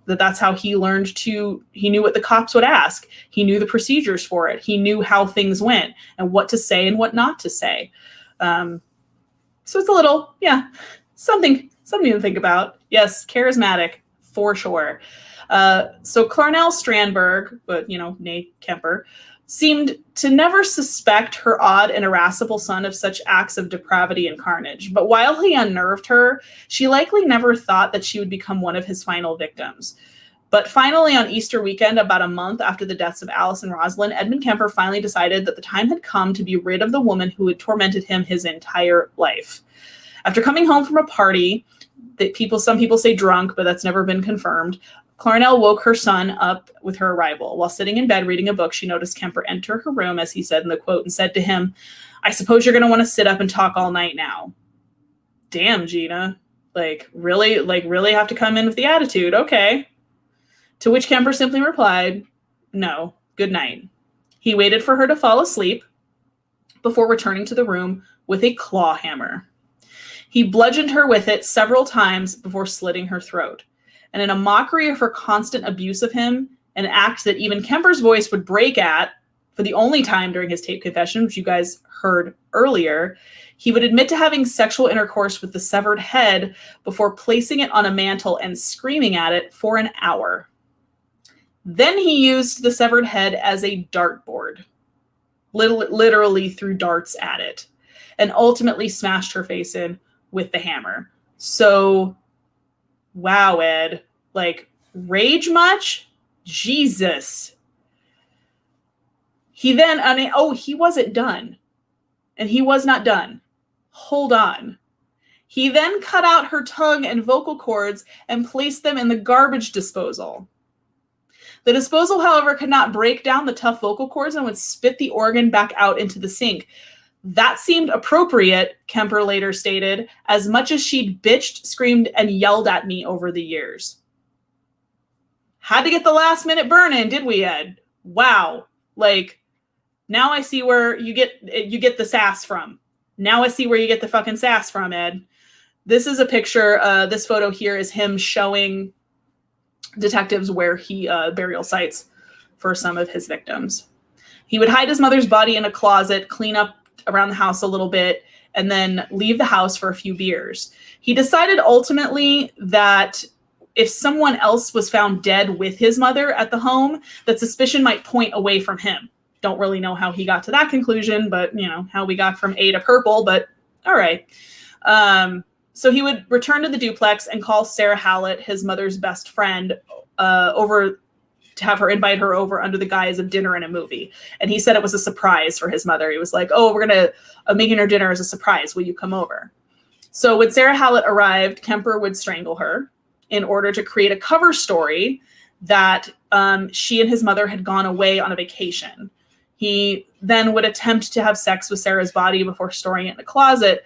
That's how he learned he knew what the cops would ask. He knew the procedures for it. He knew how things went and what to say and what not to say. So it's a little, something to think about. Yes, charismatic. For sure. So Clarnell Strandberg, but Nate Kemper, seemed to never suspect her odd and irascible son of such acts of depravity and carnage. But while he unnerved her, she likely never thought that she would become one of his final victims. But finally, on Easter weekend, about a month after the deaths of Alice and Rosalind, Edmund Kemper finally decided that the time had come to be rid of the woman who had tormented him his entire life. After coming home from a party, some people say drunk, but that's never been confirmed, Clarnell woke her son up with her arrival. While sitting in bed reading a book, she noticed Kemper enter her room, as he said in the quote, and said to him, "I suppose you're going to want to sit up and talk all night now." Damn, Gina. Really have to come in with the attitude. Okay. To which Kemper simply replied, "No, good night." He waited for her to fall asleep before returning to the room with a claw hammer. He bludgeoned her with it several times before slitting her throat. And in a mockery of her constant abuse of him, an act that even Kemper's voice would break at for the only time during his tape confession, which you guys heard earlier, he would admit to having sexual intercourse with the severed head before placing it on a mantle and screaming at it for an hour. Then he used the severed head as a dartboard, literally threw darts at it, and ultimately smashed her face in with the hammer. So, wow, Ed, rage much? Jesus. He then, he wasn't done. And he was not done. Hold on. He then cut out her tongue and vocal cords and placed them in the garbage disposal. The disposal, however, could not break down the tough vocal cords and would spit the organ back out into the sink. That seemed appropriate, Kemper later stated, as much as she'd bitched, screamed, and yelled at me over the years. Had to get the last minute burn in, did we, Ed? Wow. Now I see where you get the sass from. Now I see where you get the fucking sass from, Ed. This is a picture. This photo here is him showing detectives where he burial sites for some of his victims. He would hide his mother's body in a closet, clean up around the house a little bit, and then leave the house for a few beers. He decided ultimately that if someone else was found dead with his mother at the home, that suspicion might point away from him. Don't really know how he got to that conclusion, but how we got from A to purple, but all right. So he would return to the duplex and call Sarah Hallett, his mother's best friend, over to have her invite her over under the guise of dinner and a movie. And he said it was a surprise for his mother. He was like, oh, I'm making her dinner as a surprise. Will you come over? So when Sarah Hallett arrived, Kemper would strangle her in order to create a cover story that she and his mother had gone away on a vacation. He then would attempt to have sex with Sarah's body before storing it in a closet,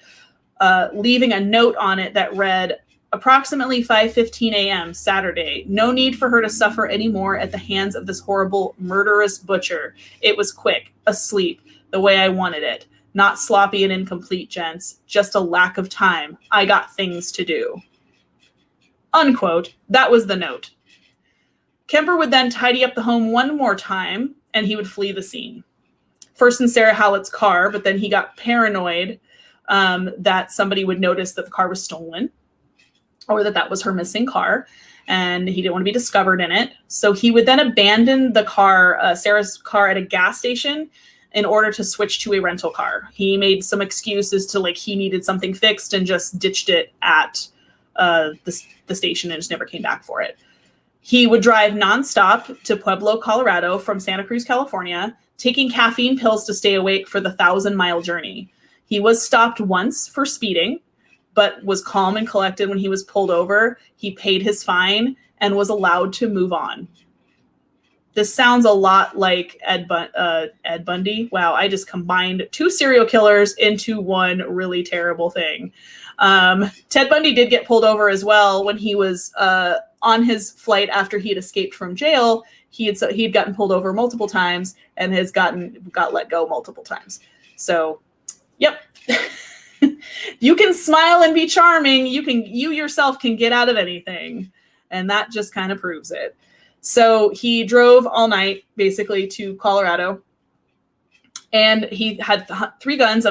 leaving a note on it that read, approximately 5:15 a.m. Saturday. No need for her to suffer anymore at the hands of this horrible, murderous butcher. It was quick, asleep, the way I wanted it. Not sloppy and incomplete, gents. Just a lack of time. I got things to do. Unquote. That was the note. Kemper would then tidy up the home one more time, and he would flee the scene. First in Sarah Hallett's car, but then he got paranoid that somebody would notice that the car was stolen, or that was her missing car, and he didn't want to be discovered in it. So he would then abandon the car, Sarah's car, at a gas station in order to switch to a rental car. He made some excuses to he needed something fixed and just ditched it at the station and just never came back for it. He would drive nonstop to Pueblo, Colorado from Santa Cruz, California, taking caffeine pills to stay awake for the 1,000-mile journey. He was stopped once for speeding, but was calm and collected when he was pulled over. He paid his fine and was allowed to move on. This sounds a lot like Ed Bundy. Wow, I just combined two serial killers into one really terrible thing. Ted Bundy did get pulled over as well when he was on his flight after he had escaped from jail. He'd gotten pulled over multiple times and got let go multiple times. So, yep. You can smile and be charming. You yourself can get out of anything. And that just kind of proves it. So he drove all night, basically, to Colorado. And he had 3 guns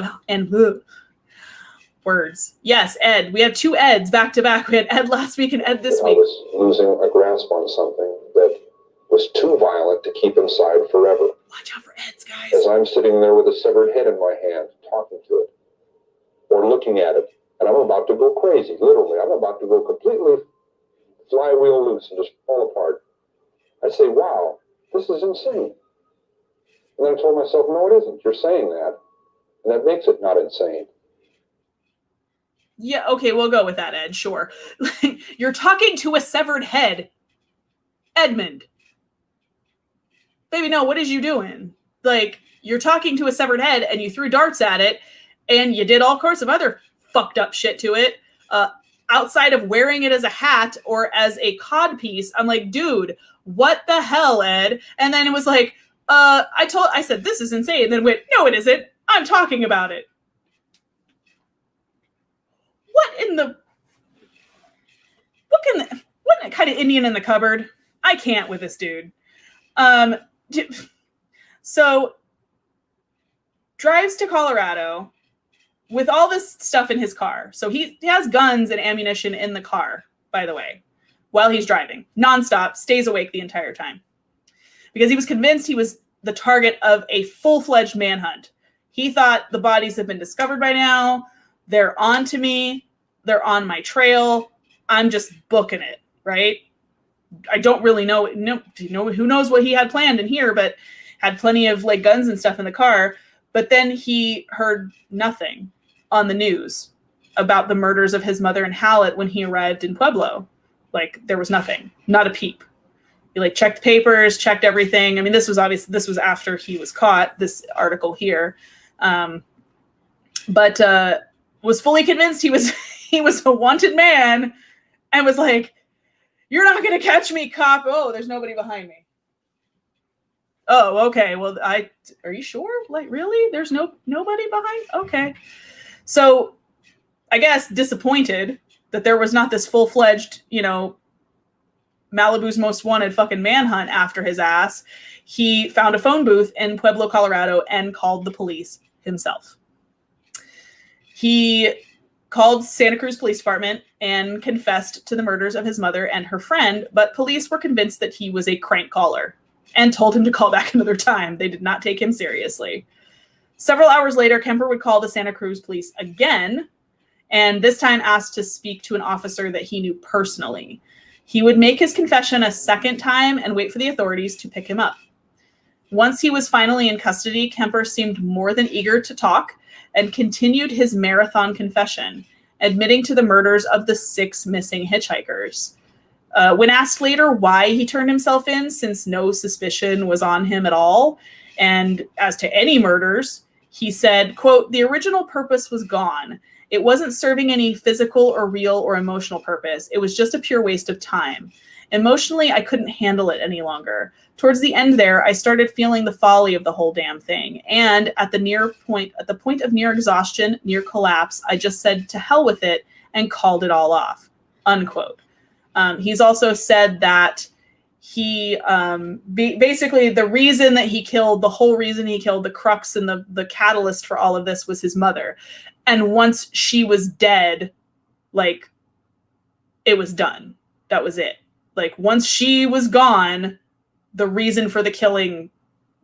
words. Yes, Ed. We have 2 Eds back to back. We had Ed last week and Ed this week. I was losing a grasp on something that was too violent to keep inside forever. Watch out for Eds, guys. As I'm sitting there with a severed head in my hand, talking to it, or looking at it, and I'm about to go crazy, literally. I'm about to go completely flywheel loose and just fall apart. I say, wow, this is insane. And then I told myself, no, it isn't. You're saying that. And that makes it not insane. Yeah, okay, we'll go with that, Ed, sure. You're talking to a severed head. Edmund. Baby, no, what is you doing? You're talking to a severed head and you threw darts at it and you did all sorts of other fucked up shit to it. Outside of wearing it as a hat or as a cod piece, I'm like, dude, what the hell, Ed? And then it was like, I said, this is insane. And then went, no, it isn't. I'm talking about it. What kind of Indian in the cupboard? I can't with this dude. So drives to Colorado with all this stuff in his car. So he has guns and ammunition in the car, by the way, while he's driving. Nonstop, stays awake the entire time. Because he was convinced he was the target of a full-fledged manhunt. He thought the bodies have been discovered by now. They're on to me. They're on my trail. I'm just booking it, right? I don't really know who knows what he had planned in here, but had plenty of guns and stuff in the car. But then he heard nothing on the news about the murders of his mother and Hallett when he arrived in Pueblo. There was nothing, not a peep. He checked papers, checked everything. I mean, this was after he was caught, this article here. But was fully convinced he was a wanted man and was like, you're not going to catch me, cop. Oh, there's nobody behind me. Oh, okay. Well, are you sure? Really? There's nobody behind? Okay. So I guess disappointed that there was not this full-fledged, Malibu's most wanted fucking manhunt after his ass, he found a phone booth in Pueblo, Colorado, and called the police himself. He called Santa Cruz Police Department and confessed to the murders of his mother and her friend, but police were convinced that he was a crank caller and told him to call back another time. They did not take him seriously. Several hours later, Kemper would call the Santa Cruz police again, and this time asked to speak to an officer that he knew personally. He would make his confession a second time and wait for the authorities to pick him up. Once he was finally in custody, Kemper seemed more than eager to talk and continued his marathon confession, admitting to the murders of the 6 missing hitchhikers. When asked later why he turned himself in, since no suspicion was on him at all, and as to any murders, he said, quote, "The original purpose was gone. It wasn't serving any physical or real or emotional purpose. It was just a pure waste of time. Emotionally, I couldn't handle it any longer. Towards the end there, I started feeling the folly of the whole damn thing. And at the point of near exhaustion, near collapse, I just said to hell with it and called it all off," unquote. He's also said that he basically the reason that he killed, the whole reason he killed, the crux and the catalyst for all of this was his mother. And once she was dead, like, it was done. That was it. Like, once she was gone, the reason for the killing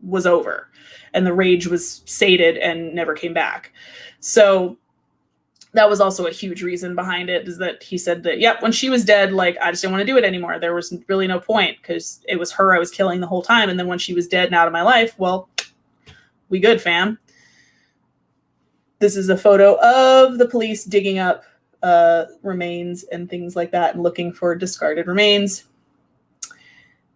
was over and the rage was sated and never came back. So that was also a huge reason behind it, is that he said that, yep, when she was dead, like, I just didn't want to do it anymore. There was really no point because it was her I was killing the whole time. And then when she was dead and out of my life, well, we good, fam. This is a photo of the police digging up remains and things like that and looking for discarded remains.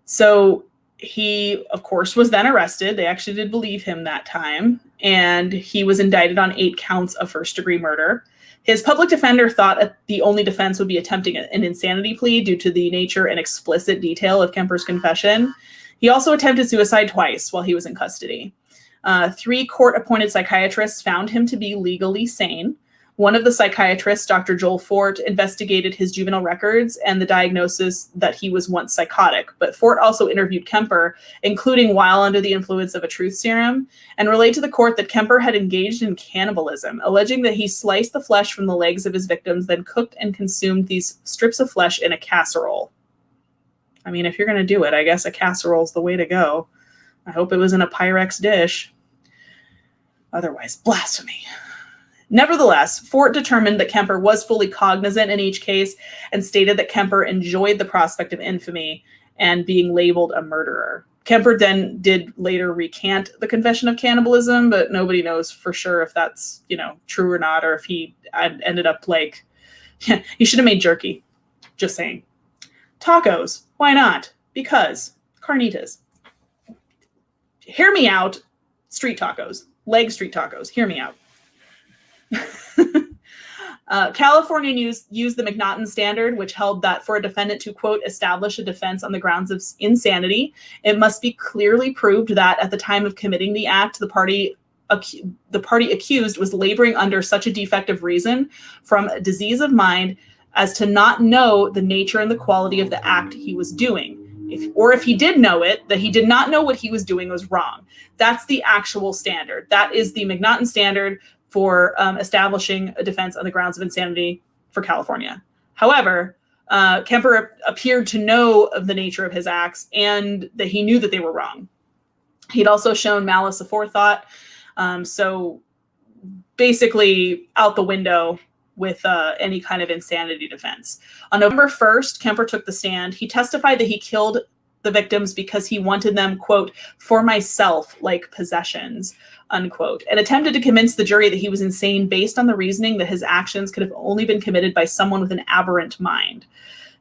So he, of course, was then arrested. They actually did believe him that time. And he was indicted on 8 counts of first-degree murder. His public defender thought the only defense would be attempting an insanity plea due to the nature and explicit detail of Kemper's confession. He also attempted suicide twice while he was in custody. 3 court-appointed psychiatrists found him to be legally sane. One of the psychiatrists, Dr. Joel Fort, investigated his juvenile records and the diagnosis that he was once psychotic. But Fort also interviewed Kemper, including while under the influence of a truth serum, and relayed to the court that Kemper had engaged in cannibalism, alleging that he sliced the flesh from the legs of his victims, then cooked and consumed these strips of flesh in a casserole. I mean, if you're going to do it, I guess a casserole is the way to go. I hope it was in a Pyrex dish. Otherwise, blasphemy. Nevertheless, Fort determined that Kemper was fully cognizant in each case and stated that Kemper enjoyed the prospect of infamy and being labeled a murderer. Kemper then did later recant the confession of cannibalism, but nobody knows for sure if that's, true or not, or if he ended up like, he should have made jerky. Just saying. Tacos. Why not? Because carnitas. Hear me out. Street tacos. Leg street tacos. Hear me out. California used the McNaughton standard, which held that for a defendant to, quote, establish a defense on the grounds of insanity, it must be clearly proved that at the time of committing the act, the party accused was laboring under such a defect of reason from a disease of mind as to not know the nature and the quality of the act he was doing. If he did know it, that he did not know what he was doing was wrong. That's the actual standard. That is the McNaughton standard for establishing a defense on the grounds of insanity for California. However, Kemper appeared to know of the nature of his acts and that he knew that they were wrong. He'd also shown malice aforethought. So basically out the window with any kind of insanity defense. On November 1st, Kemper took the stand. He testified that he killed the victims because he wanted them, quote, for myself, like possessions, unquote, and attempted to convince the jury that he was insane based on the reasoning that his actions could have only been committed by someone with an aberrant mind.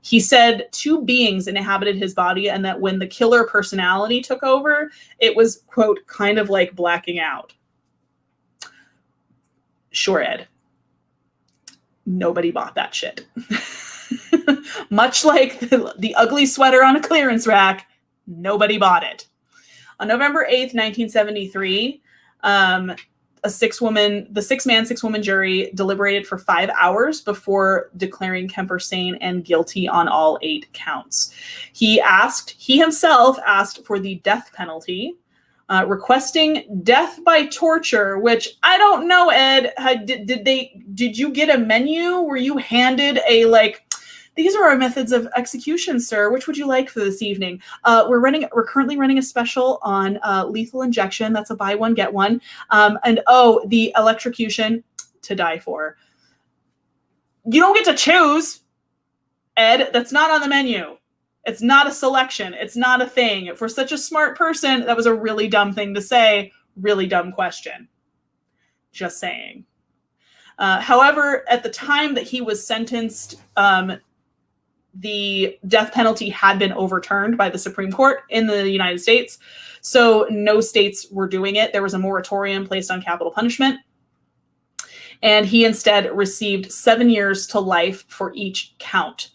He said 2 beings inhabited his body and that when the killer personality took over, it was, quote, kind of like blacking out. Sure, Ed. Nobody bought that shit. Much like the ugly sweater on a clearance rack, nobody bought it. On November 8th, 1973, the 6-man, 6-woman jury deliberated for 5 hours before declaring Kemper sane and guilty on all 8 counts. He himself asked for the death penalty, requesting death by torture, which I don't know, Ed. Did you get a menu? Were you handed a, like, these are our methods of execution, sir. Which would you like for this evening? We're currently running a special on lethal injection. That's a buy one, get one. And the electrocution, to die for. You don't get to choose, Ed. That's not on the menu. It's not a selection. It's not a thing. For such a smart person, that was a really dumb thing to say. Really dumb question. Just saying. However, at the time that he was sentenced, the death penalty had been overturned by the Supreme Court in the United States. So no states were doing it. There was a moratorium placed on capital punishment. And he instead received 7 years to life for each count,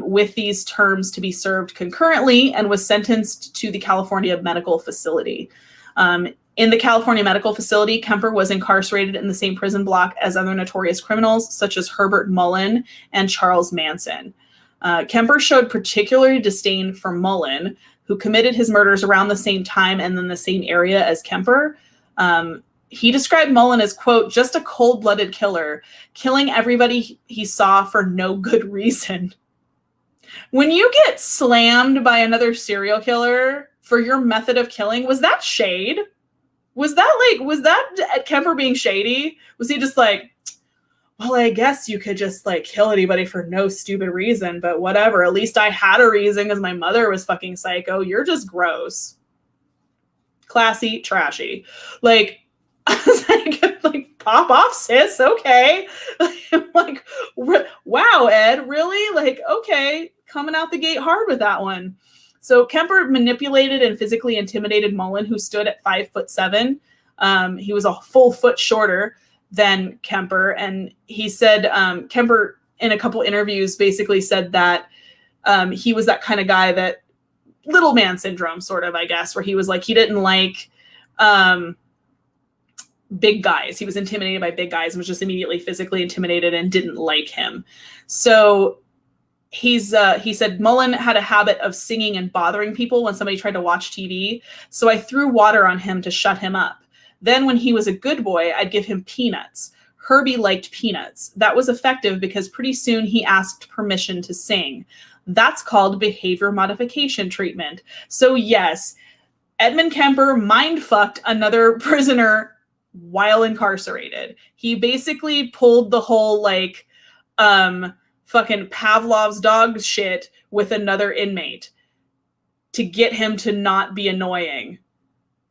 with these terms to be served concurrently, and was sentenced to the California Medical Facility. In the California Medical Facility, Kemper was incarcerated in the same prison block as other notorious criminals, such as Herbert Mullen and Charles Manson. Kemper showed particular disdain for Mullen, who committed his murders around the same time and in the same area as Kemper. He described Mullen as, quote, just a cold-blooded killer, killing everybody he saw for no good reason. When you get slammed by another serial killer for your method of killing, was that shade? Was that Kemper being shady? Was he just like, well, I guess you could just like kill anybody for no stupid reason, but whatever. At least I had a reason because my mother was fucking psycho. You're just gross. Classy, trashy. Like, I was like, pop off, sis. Okay. Like, wow, Ed, really? Like, okay. Coming out the gate hard with that one. So Kemper manipulated and physically intimidated Mullen, who stood at 5'7". He was a full foot shorter than Kemper. And he said, Kemper in a couple interviews basically said that he was that kind of guy that little man syndrome, sort of, I guess, where he was like, he didn't like big guys. He was intimidated by big guys and was just immediately physically intimidated and didn't like him. So he said Mullen had a habit of singing and bothering people when somebody tried to watch TV. So I threw water on him to shut him up. Then when he was a good boy, I'd give him peanuts. Herbie liked peanuts. That was effective because pretty soon he asked permission to sing. That's called behavior modification treatment. So yes, Edmund Kemper mind-fucked another prisoner while incarcerated. He basically pulled the whole like fucking Pavlov's dog shit with another inmate to get him to not be annoying.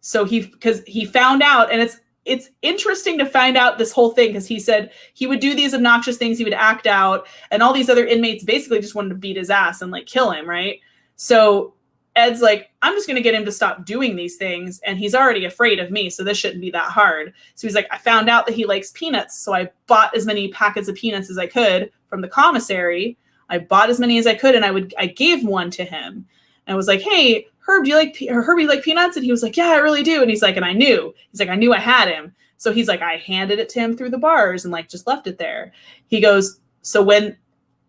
So because he found out, and it's interesting to find out this whole thing, because he said he would do these obnoxious things, he would act out, and all these other inmates basically just wanted to beat his ass and like kill him, right? So Ed's like, I'm just going to get him to stop doing these things, and he's already afraid of me, so this shouldn't be that hard. So he's like, I found out that he likes peanuts, so I bought as many packets of peanuts as I could from the commissary. I bought as many as I could, and I gave one to him. And I was like, hey, Herb, Herbie, you like peanuts? And he was like, yeah, I really do. And he's like, and I knew I had him. So he's like, I handed it to him through the bars and like just left it there. He goes, so when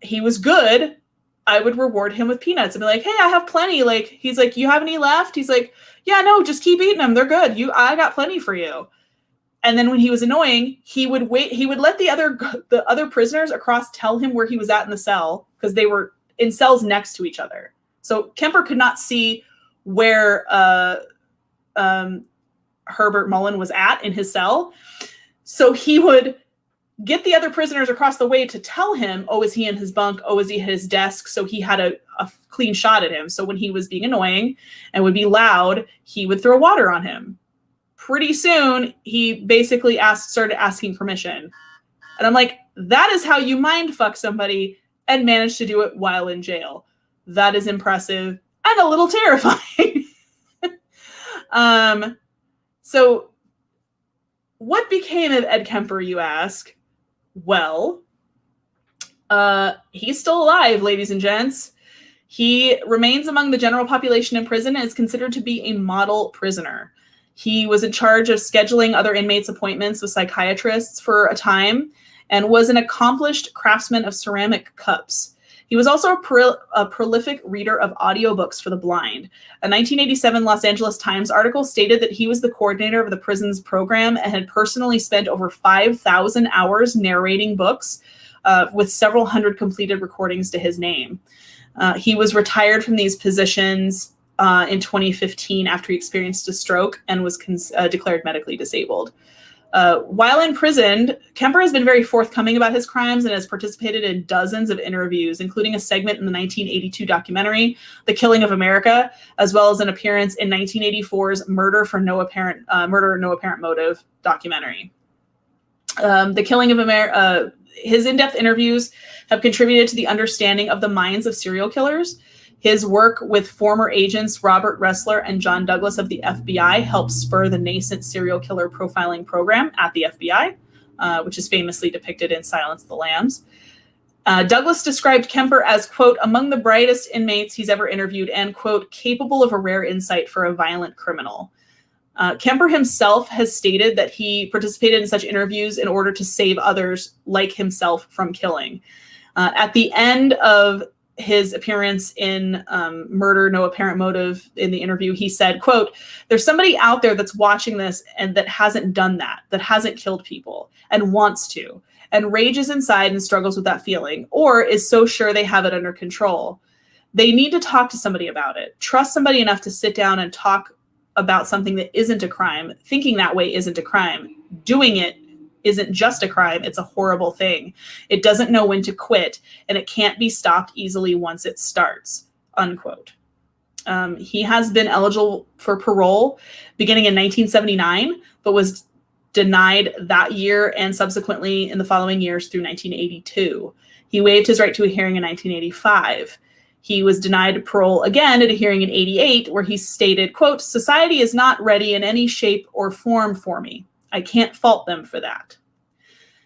he was good, I would reward him with peanuts and be like, hey, I have plenty. Like, he's like, you have any left? He's like, yeah, no, just keep eating them. They're good. I got plenty for you. And then when he was annoying, he would wait. He would let the other prisoners across tell him where he was at in the cell, because they were in cells next to each other. So Kemper could not see where Herbert Mullen was at in his cell. So he would get the other prisoners across the way to tell him, oh, is he in his bunk? Oh, is he at his desk? So he had a clean shot at him. So when he was being annoying and would be loud, he would throw water on him. Pretty soon, he basically started asking permission. And I'm like, that is how you mind fuck somebody and manage to do it while in jail. That is impressive and a little terrifying. So what became of Ed Kemper, you ask? Well, he's still alive, ladies and gents. He remains among the general population in prison and is considered to be a model prisoner. He was in charge of scheduling other inmates' appointments with psychiatrists for a time and was an accomplished craftsman of ceramic cups. He was also a prolific reader of audiobooks for the blind. A 1987 Los Angeles Times article stated that he was the coordinator of the prison's program and had personally spent over 5,000 hours narrating books, with several hundred completed recordings to his name. He was retired from these positions in 2015 after he experienced a stroke and was declared medically disabled. While imprisoned, Kemper has been very forthcoming about his crimes and has participated in dozens of interviews, including a segment in the 1982 documentary, The Killing of America, as well as an appearance in 1984's Murder No Apparent Motive documentary. The Killing of America, his in-depth interviews have contributed to the understanding of the minds of serial killers. His work with former agents Robert Ressler and John Douglas of the FBI helped spur the nascent serial killer profiling program at the FBI, which is famously depicted in Silence of the Lambs. Douglas described Kemper as, quote, among the brightest inmates he's ever interviewed and, quote, capable of a rare insight for a violent criminal. Kemper himself has stated that he participated in such interviews in order to save others like himself from killing. At the end of his appearance in Murder No Apparent Motive, in the interview, he said, quote, there's somebody out there that's watching this and that hasn't done that hasn't killed people and wants to, and rages inside and struggles with that feeling, or is so sure they have it under control. They need to talk to somebody about it. Trust somebody enough to sit down and talk about something that isn't a crime. Thinking that way isn't a crime. Doing it isn't just a crime. It's a horrible thing. It doesn't know when to quit, and it can't be stopped easily once it starts, unquote. He has been eligible for parole beginning in 1979, but was denied that year and subsequently in the following years through 1982. He waived his right to a hearing in 1985. He was denied parole again at a hearing in 88, where he stated, quote, society is not ready in any shape or form for me. I can't fault them for that.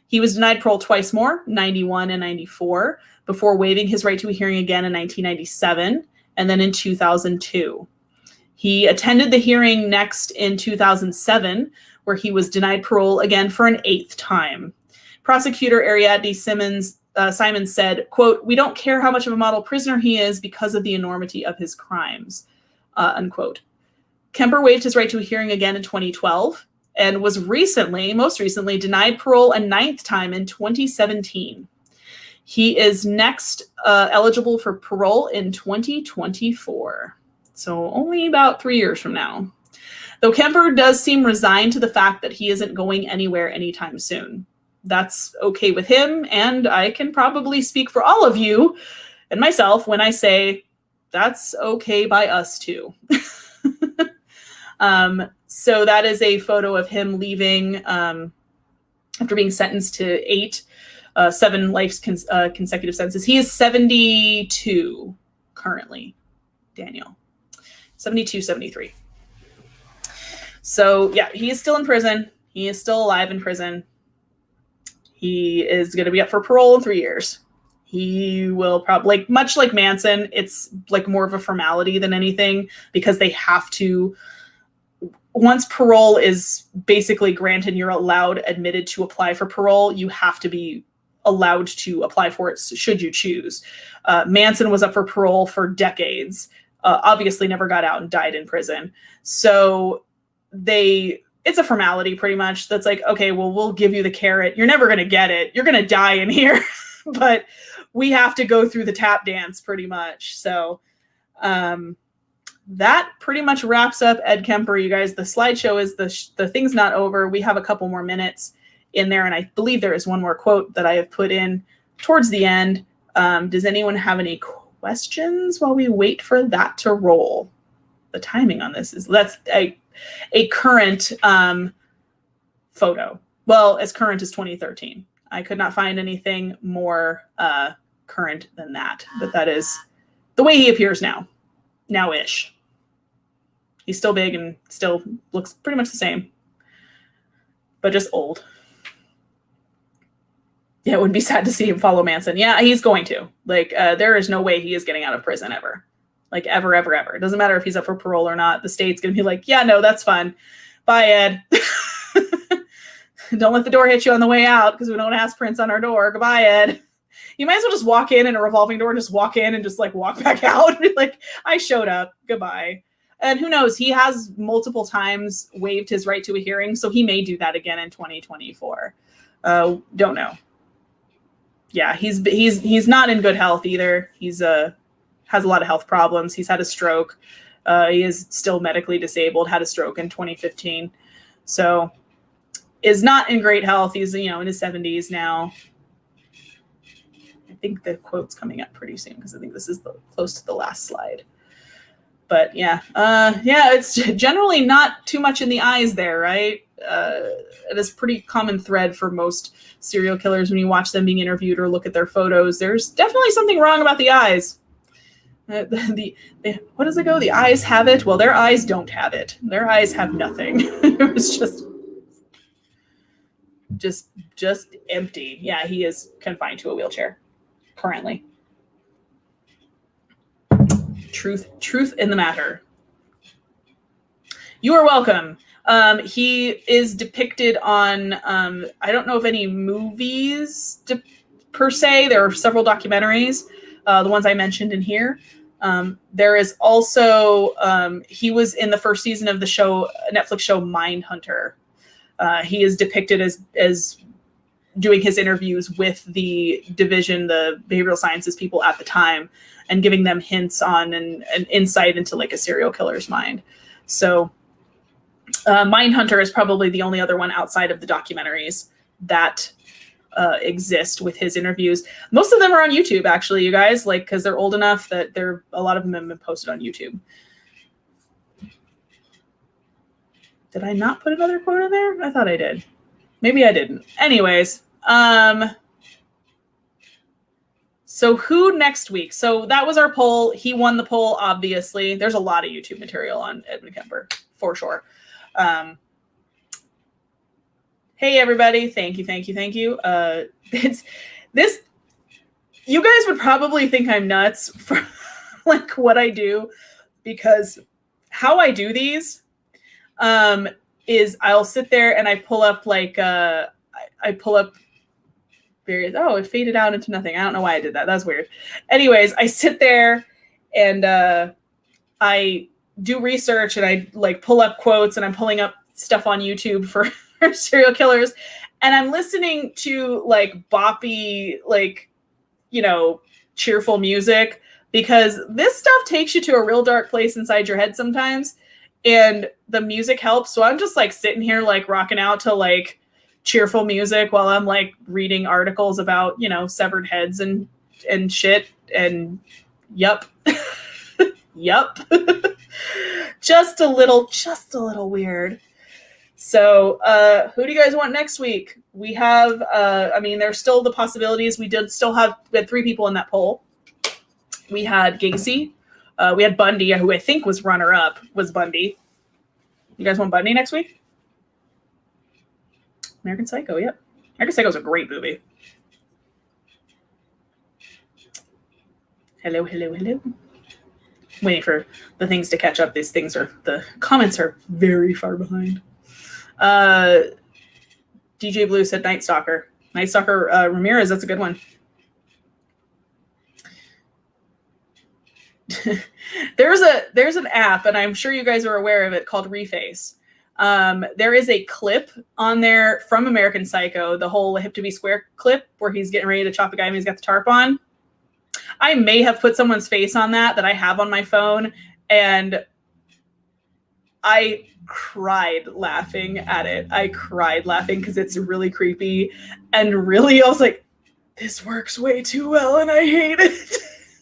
He was denied parole twice more, 91 and 94, before waiving his right to a hearing again in 1997, and then in 2002. He attended the hearing next in 2007, where he was denied parole again for an 8th time. Prosecutor Ariadne Simon said, quote, we don't care how much of a model prisoner he is because of the enormity of his crimes, unquote. Kemper waived his right to a hearing again in 2012 and was most recently denied parole a 9th time in 2017. He is next eligible for parole in 2024. So only about 3 years from now. Though Kemper does seem resigned to the fact that he isn't going anywhere anytime soon. That's okay with him, and I can probably speak for all of you and myself when I say that's okay by us too. So that is a photo of him leaving after being sentenced to 7 life consecutive sentences. He is 72 currently, Daniel. 72, 73. So yeah, he is still in prison. He is still alive in prison. He is going to be up for parole in 3 years. He will probably, much like Manson, it's like more of a formality than anything, because they have to, once parole is basically granted, you're admitted to apply for parole, you have to be allowed to apply for it should you choose. Manson was up for parole for decades, obviously never got out and died in prison. So it's a formality pretty much. That's like, okay, well, we'll give you the carrot. You're never going to get it. You're going to die in here, but we have to go through the tap dance pretty much. So that pretty much wraps up Ed Kemper, you guys. The slideshow is the thing's not over. We have a couple more minutes in there, and I believe there is one more quote that I have put in towards the end. Does anyone have any questions while we wait for that to roll? The timing on this that's a current photo. Well, as current as 2013. I could not find anything more current than that, but that is the way he appears now-ish. He's still big and still looks pretty much the same, but just old. Yeah, it would be sad to see him follow Manson. Yeah, he's going to. Like, there is no way he is getting out of prison ever. Like, ever, ever, ever. It doesn't matter if he's up for parole or not. The state's going to be like, yeah, no, that's fine. Bye, Ed. Don't let the door hit you on the way out because we don't ask prints on our door. Goodbye, Ed. You might as well just walk in a revolving door, just walk in and just like walk back out. Like, I showed up. Goodbye. And who knows? He has multiple times waived his right to a hearing, so he may do that again in 2024. Don't know. Yeah, he's not in good health either. He's has a lot of health problems. He's had a stroke. He is still medically disabled. Had a stroke in 2015, so is not in great health. He's in his 70s now. I think the quote's coming up pretty soon because I think this is close to the last slide. But yeah, it's generally not too much in the eyes there, right? It is a pretty common thread for most serial killers when you watch them being interviewed or look at their photos. There's definitely something wrong about the eyes. What does it go? The eyes have it. Well, their eyes don't have it. Their eyes have nothing. It was just empty. Yeah, he is confined to a wheelchair currently. Truth in the matter. You are welcome. He is depicted on, I don't know of any movies per se. There are several documentaries, the ones I mentioned in here. There is also, he was in the first season of the Netflix show Mindhunter. He is depicted as doing his interviews with the division, the behavioral sciences people at the time, and giving them hints on and insight into like a serial killer's mind. So Mindhunter is probably the only other one outside of the documentaries that exist with his interviews. Most of them are on YouTube, actually, you guys, like, because they're old enough that a lot of them have been posted on YouTube. Did I not put another quote in there? I thought I did. Maybe I didn't. Anyways, so who next week? So that was our poll. He won the poll, obviously. There's a lot of YouTube material on Edmund Kemper, for sure. Hey, everybody. Thank you. It's this. You guys would probably think I'm nuts for like what I do, because how I do these is I'll sit there and I pull up like I pull up various. Oh, it faded out into nothing. I don't know why I did that. That's weird. Anyways, I sit there and I do research and I like pull up quotes and I'm pulling up stuff on YouTube for serial killers, and I'm listening to like boppy, like, cheerful music, because this stuff takes you to a real dark place inside your head sometimes, and the music helps. So I'm just like sitting here like rocking out to like cheerful music while I'm like reading articles about severed heads and shit, and yup. just a little weird. So who do you guys want next week? We have there's still the possibilities. We had 3 people in that poll. We had Gacy, we had Bundy, who I think was runner-up, was Bundy. You guys want Bundy next week? American Psycho, yep. American Psycho is a great movie. Hello. Waiting for the things to catch up. The comments are very far behind. DJ Blue said Night Stalker. Ramirez, that's a good one. There's an app, and I'm sure you guys are aware of it, called Reface. There is a clip on there from American Psycho, the whole hip to be square clip where he's getting ready to chop a guy and he's got the tarp on. I may have put someone's face on that I have on my phone, and I cried laughing at it. I cried laughing because it's really creepy, and really I was like, this works way too well and I hate it.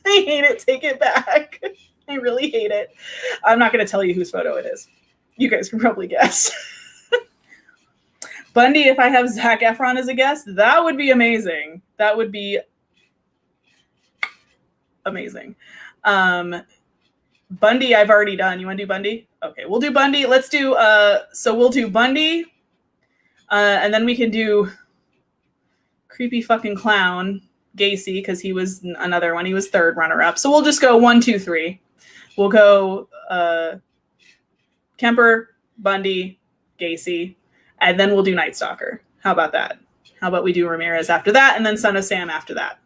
I hate it. Take it back. I really hate it. I'm not going to tell you whose photo it is. You guys can probably guess. Bundy, if I have Zac Efron as a guest, that would be amazing. That would be amazing. Bundy, I've already done. You want to do Bundy? Okay, we'll do Bundy. Let's do, so we'll do Bundy, and then we can do creepy fucking clown, Gacy, because he was another one. He was third runner-up. So we'll just go 1, 2, 3. We'll go Kemper, Bundy, Gacy, and then we'll do Night Stalker. How about that? How about we do Ramirez after that, and then Son of Sam after that?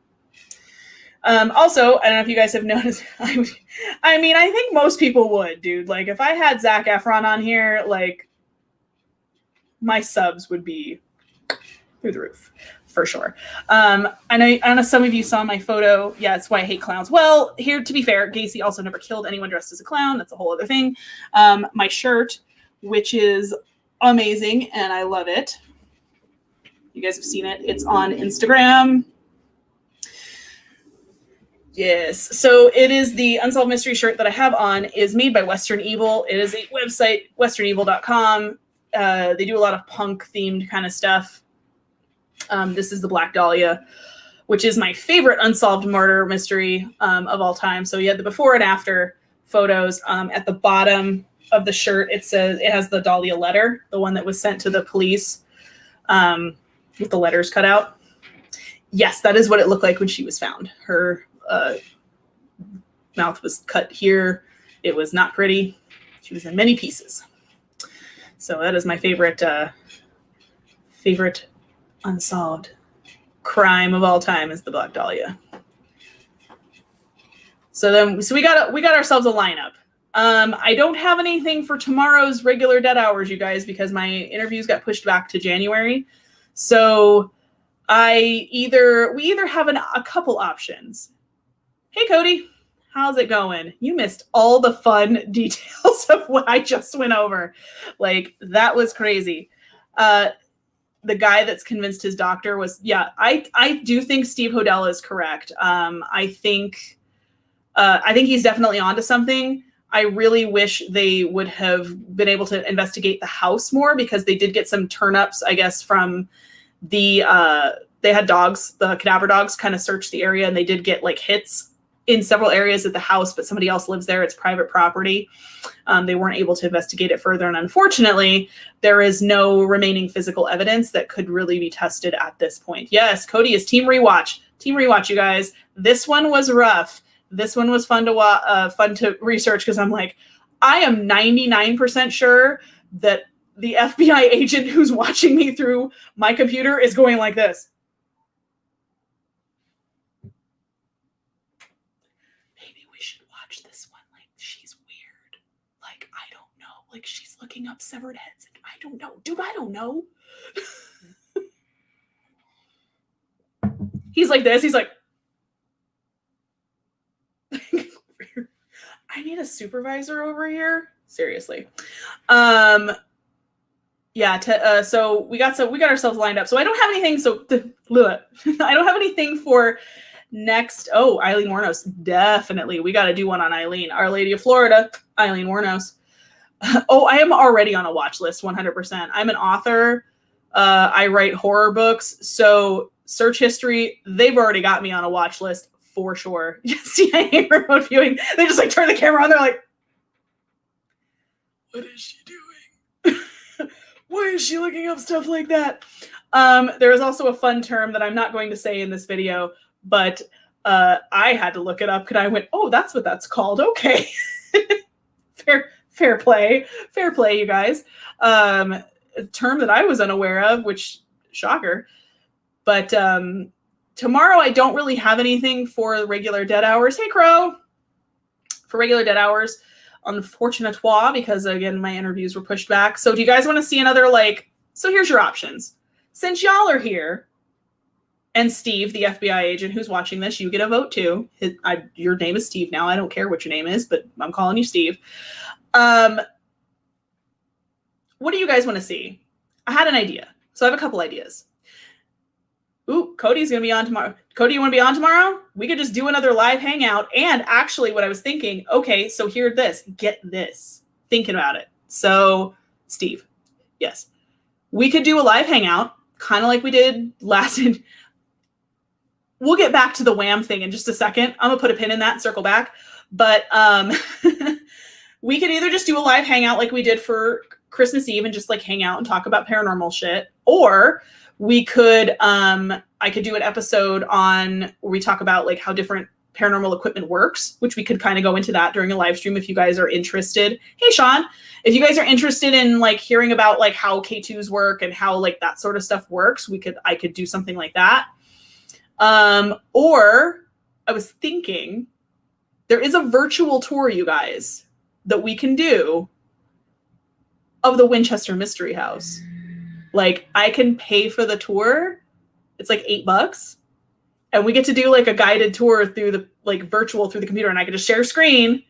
Also, I don't know if you guys have noticed. I mean, I think most people would, dude. Like, if I had Zac Efron on here, like, my subs would be through the roof, for sure. I know some of you saw my photo. Yeah, that's why I hate clowns. Well, here, to be fair, Gacy also never killed anyone dressed as a clown. That's a whole other thing. My shirt, which is amazing, and I love it. You guys have seen it. It's on Instagram. Yes. So it is the Unsolved Mystery shirt that I have on is made by Western Evil. It is a website, westernevil.com. They do a lot of punk themed kind of stuff. This is the Black Dahlia, which is my favorite unsolved murder mystery of all time. So you have the before and after photos. At the bottom of the shirt, it says it has the Dahlia letter, the one that was sent to the police with the letters cut out. Yes, that is what it looked like when she was found. Her mouth was cut here. It was not pretty. She was in many pieces. So that is my favorite unsolved crime of all time is the Black Dahlia. So we got ourselves a lineup. I don't have anything for tomorrow's regular Dead Hours, you guys, because my interviews got pushed back to January. So we either have a couple options. Hey, Cody, how's it going? You missed all the fun details of what I just went over. Like, that was crazy. The guy that's convinced his doctor was, yeah, I do think Steve Hodel is correct. I think he's definitely onto something. I really wish they would have been able to investigate the house more, because they did get some turn-ups, I guess, from they had dogs, the cadaver dogs kind of searched the area, and they did get like hits in several areas at the house, but somebody else lives there. It's private property. They weren't able to investigate it further. And unfortunately, there is no remaining physical evidence that could really be tested at this point. Yes, Cody is team rewatch. Team rewatch, you guys. This one was rough. This one was fun to research, because I'm like, I am 99% sure that the FBI agent who's watching me through my computer is going like this. Maybe we should watch this one. Like, she's weird. Like, I don't know. Like, she's looking up severed heads. And I don't know. Dude, I don't know. He's like this. He's like, I need a supervisor over here. Seriously. Yeah. So we got ourselves lined up. So I don't have anything. I don't have anything for next. Oh, Eileen Wuornos. Definitely. We got to do one on Eileen. Our Lady of Florida, Eileen Wuornos. Oh, I am already on a watch list. 100%. I'm an author. I write horror books. So search history, they've already got me on a watch list for sure. CIA remote viewing. They just like turn the camera on. They're like, what is she doing? Why is she looking up stuff like that? There is also a fun term that I'm not going to say in this video, but I had to look it up because I went, oh, that's what that's called. Okay. Fair play, you guys. A term that I was unaware of, which, shocker. But tomorrow I don't really have anything for regular Dead Hours. Hey, Crow. For regular Dead Hours, unfortunate, because again, my interviews were pushed back. So do you guys want to see another, so here's your options. Since y'all are here, and Steve, the FBI agent who's watching this, you get a vote too. Your name is Steve now. I don't care what your name is, but I'm calling you Steve. What do you guys want to see? I had an idea. So I have a couple ideas. Ooh, Cody's going to be on tomorrow. Cody, you want to be on tomorrow? We could just do another live hangout. And actually what I was thinking, okay, so get this. Thinking about it. So Steve, yes, we could do a live hangout, kind of like we did last. We'll get back to the Wham thing in just a second. I'm going to put a pin in that and circle back. But we could either just do a live hangout like we did for Christmas Eve and just hang out and talk about paranormal shit, or we could I could do an episode on where we talk about how different paranormal equipment works, which we could kind of go into that during a live stream if you guys are interested. Hey, Sean, if you guys are interested in like hearing about like how K2s work and how like that sort of stuff works, I could do something like that. Or I was thinking there is a virtual tour, you guys, that we can do of the Winchester Mystery House. Like, I can pay for the tour. It's like $8. And we get to do like a guided tour through the like virtual through the computer, and I can just share screen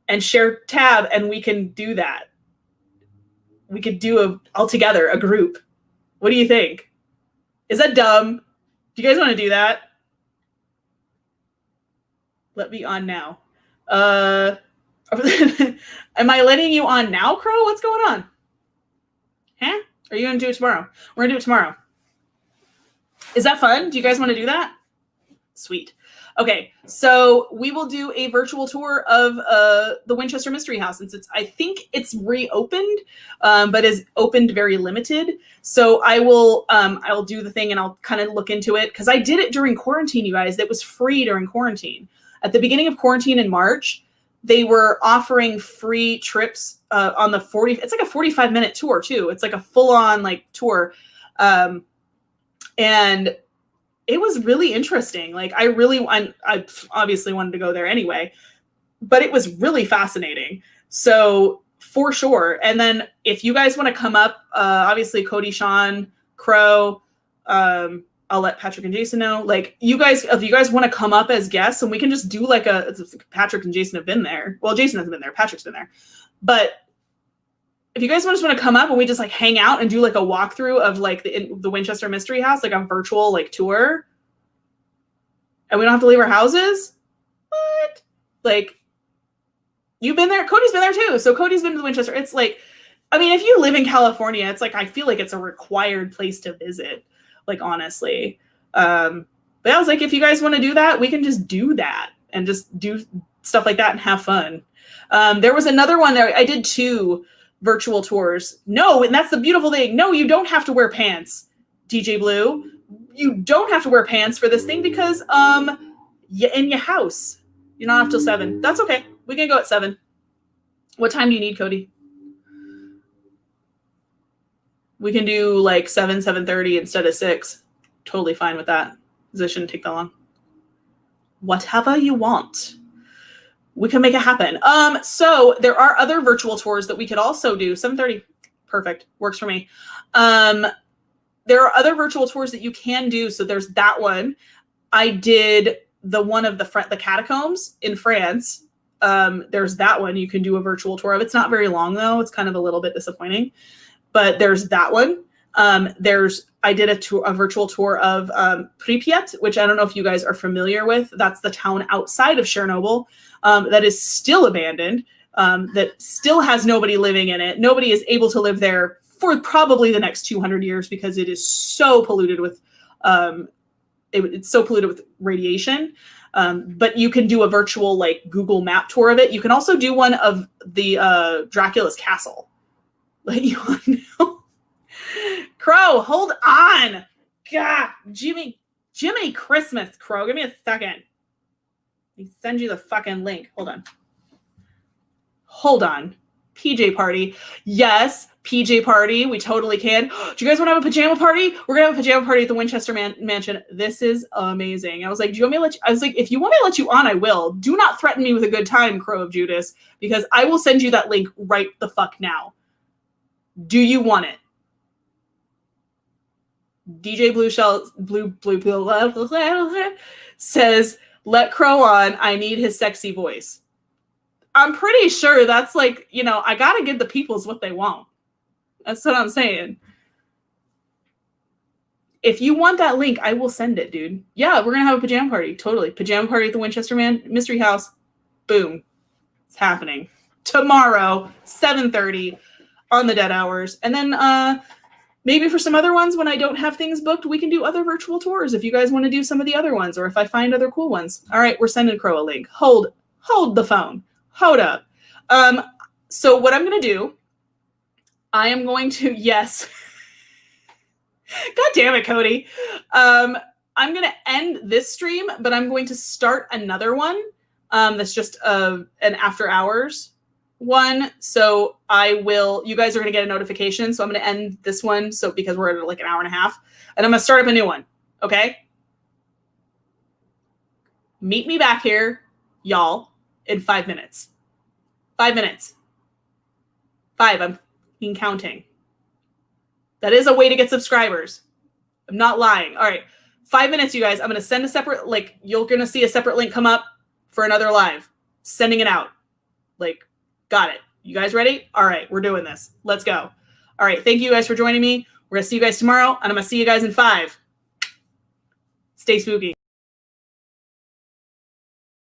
and share tab, and we can do that. We could do altogether a group. What do you think? Is that dumb? Do you guys want to do that? Let me on now. Am I letting you on now, Crow? What's going on? Huh? Are you going to do it tomorrow? We're going to do it tomorrow. Is that fun? Do you guys want to do that? Sweet. Okay, so we will do a virtual tour of the Winchester Mystery House, since I think it's reopened, but is opened very limited. So I'll do the thing and I'll kind of look into it, because I did it during quarantine, you guys. It was free during quarantine. At the beginning of quarantine in March, they were offering free trips on the it's like a 45-minute tour too. It's like a full-on like tour. And it was really interesting. Like I obviously wanted to go there anyway, but it was really fascinating. So for sure. And then if you guys want to come up, obviously Cody, Sean, Crow, I'll let Patrick and Jason know. Like if you guys want to come up as guests, and we can just do like Patrick and Jason have been there. Well, Jason hasn't been there. Patrick's been there. But if you guys just want to come up and we just like hang out and do like a walkthrough of like the Winchester Mystery House, like a virtual like tour, and we don't have to leave our houses, what? Like, you've been there. Cody's been there too. So Cody's been to the Winchester. It's like, I mean, if you live in California, it's like, I feel like it's a required place to visit, like, honestly. But I was like, if you guys want to do that, we can just do that and just do stuff like that and have fun. There was another one there. I did 2 virtual tours. No, and that's the beautiful thing. No, you don't have to wear pants, DJ Blue. You don't have to wear pants for this thing, because you're in your house. You're not off till 7. That's okay. We can go at 7. What time do you need, Cody? We can do like 7:30 instead of 6. Totally fine with that. This shouldn't take that long. Whatever you want. We can make it happen. So there are other virtual tours that we could also do. 7:30. Perfect. Works for me. There are other virtual tours that you can do. So there's that one. I did the one of the catacombs in France. There's that one you can do a virtual tour of. It's not very long though. It's kind of a little bit disappointing, but there's that one. I did a virtual tour of Pripyat, which I don't know if you guys are familiar with. That's the town outside of Chernobyl that is still abandoned, that still has nobody living in it. Nobody is able to live there for probably the next 200 years because it is so polluted with it's so polluted with radiation. But you can do a virtual like Google Map tour of it. You can also do one of the Dracula's castle. Let you know. Crow, hold on. God, Jimmy Christmas, Crow. Give me a second. Let me send you the fucking link. Hold on. PJ party. Yes, PJ party. We totally can. Do you guys want to have a pajama party? We're going to have a pajama party at the Winchester Mansion. This is amazing. I was like, do you want me to let you? I was like, if you want me to let you on, I will. Do not threaten me with a good time, Crow of Judas, because I will send you that link right the fuck now. Do you want it? DJ Blue says, let Crow on. I need his sexy voice. I'm pretty sure that's like, I got to give the peoples what they want. That's what I'm saying. If you want that link, I will send it, dude. Yeah, we're going to have a pajama party. Totally. Pajama party at the Winchester Mystery House. Boom. It's happening. Tomorrow, 7:30 on the dead hours. And then maybe for some other ones, when I don't have things booked, we can do other virtual tours if you guys want to do some of the other ones, or if I find other cool ones. All right, we're sending Crow a link. Hold the phone. Hold up. So what I'm going to do, I am going to, yes. God damn it, Cody. I'm I'm going to end this stream, but I'm going to start another one that's just an after hours one. So you guys are going to get a notification. So I'm going to end this one. So because we're at like an hour and a half, and I'm going to start up a new one. Okay. Meet me back here, y'all, in 5 minutes. 5 minutes. 5. I'm counting. That is a way to get subscribers. I'm not lying. All right. 5 minutes, you guys. I'm going to send a separate, you're going to see a separate link come up for another live. Sending it out. Got it. You guys ready? All right. We're doing this. Let's go. All right. Thank you guys for joining me. We're going to see you guys tomorrow, and I'm going to see you guys in 5. Stay spooky.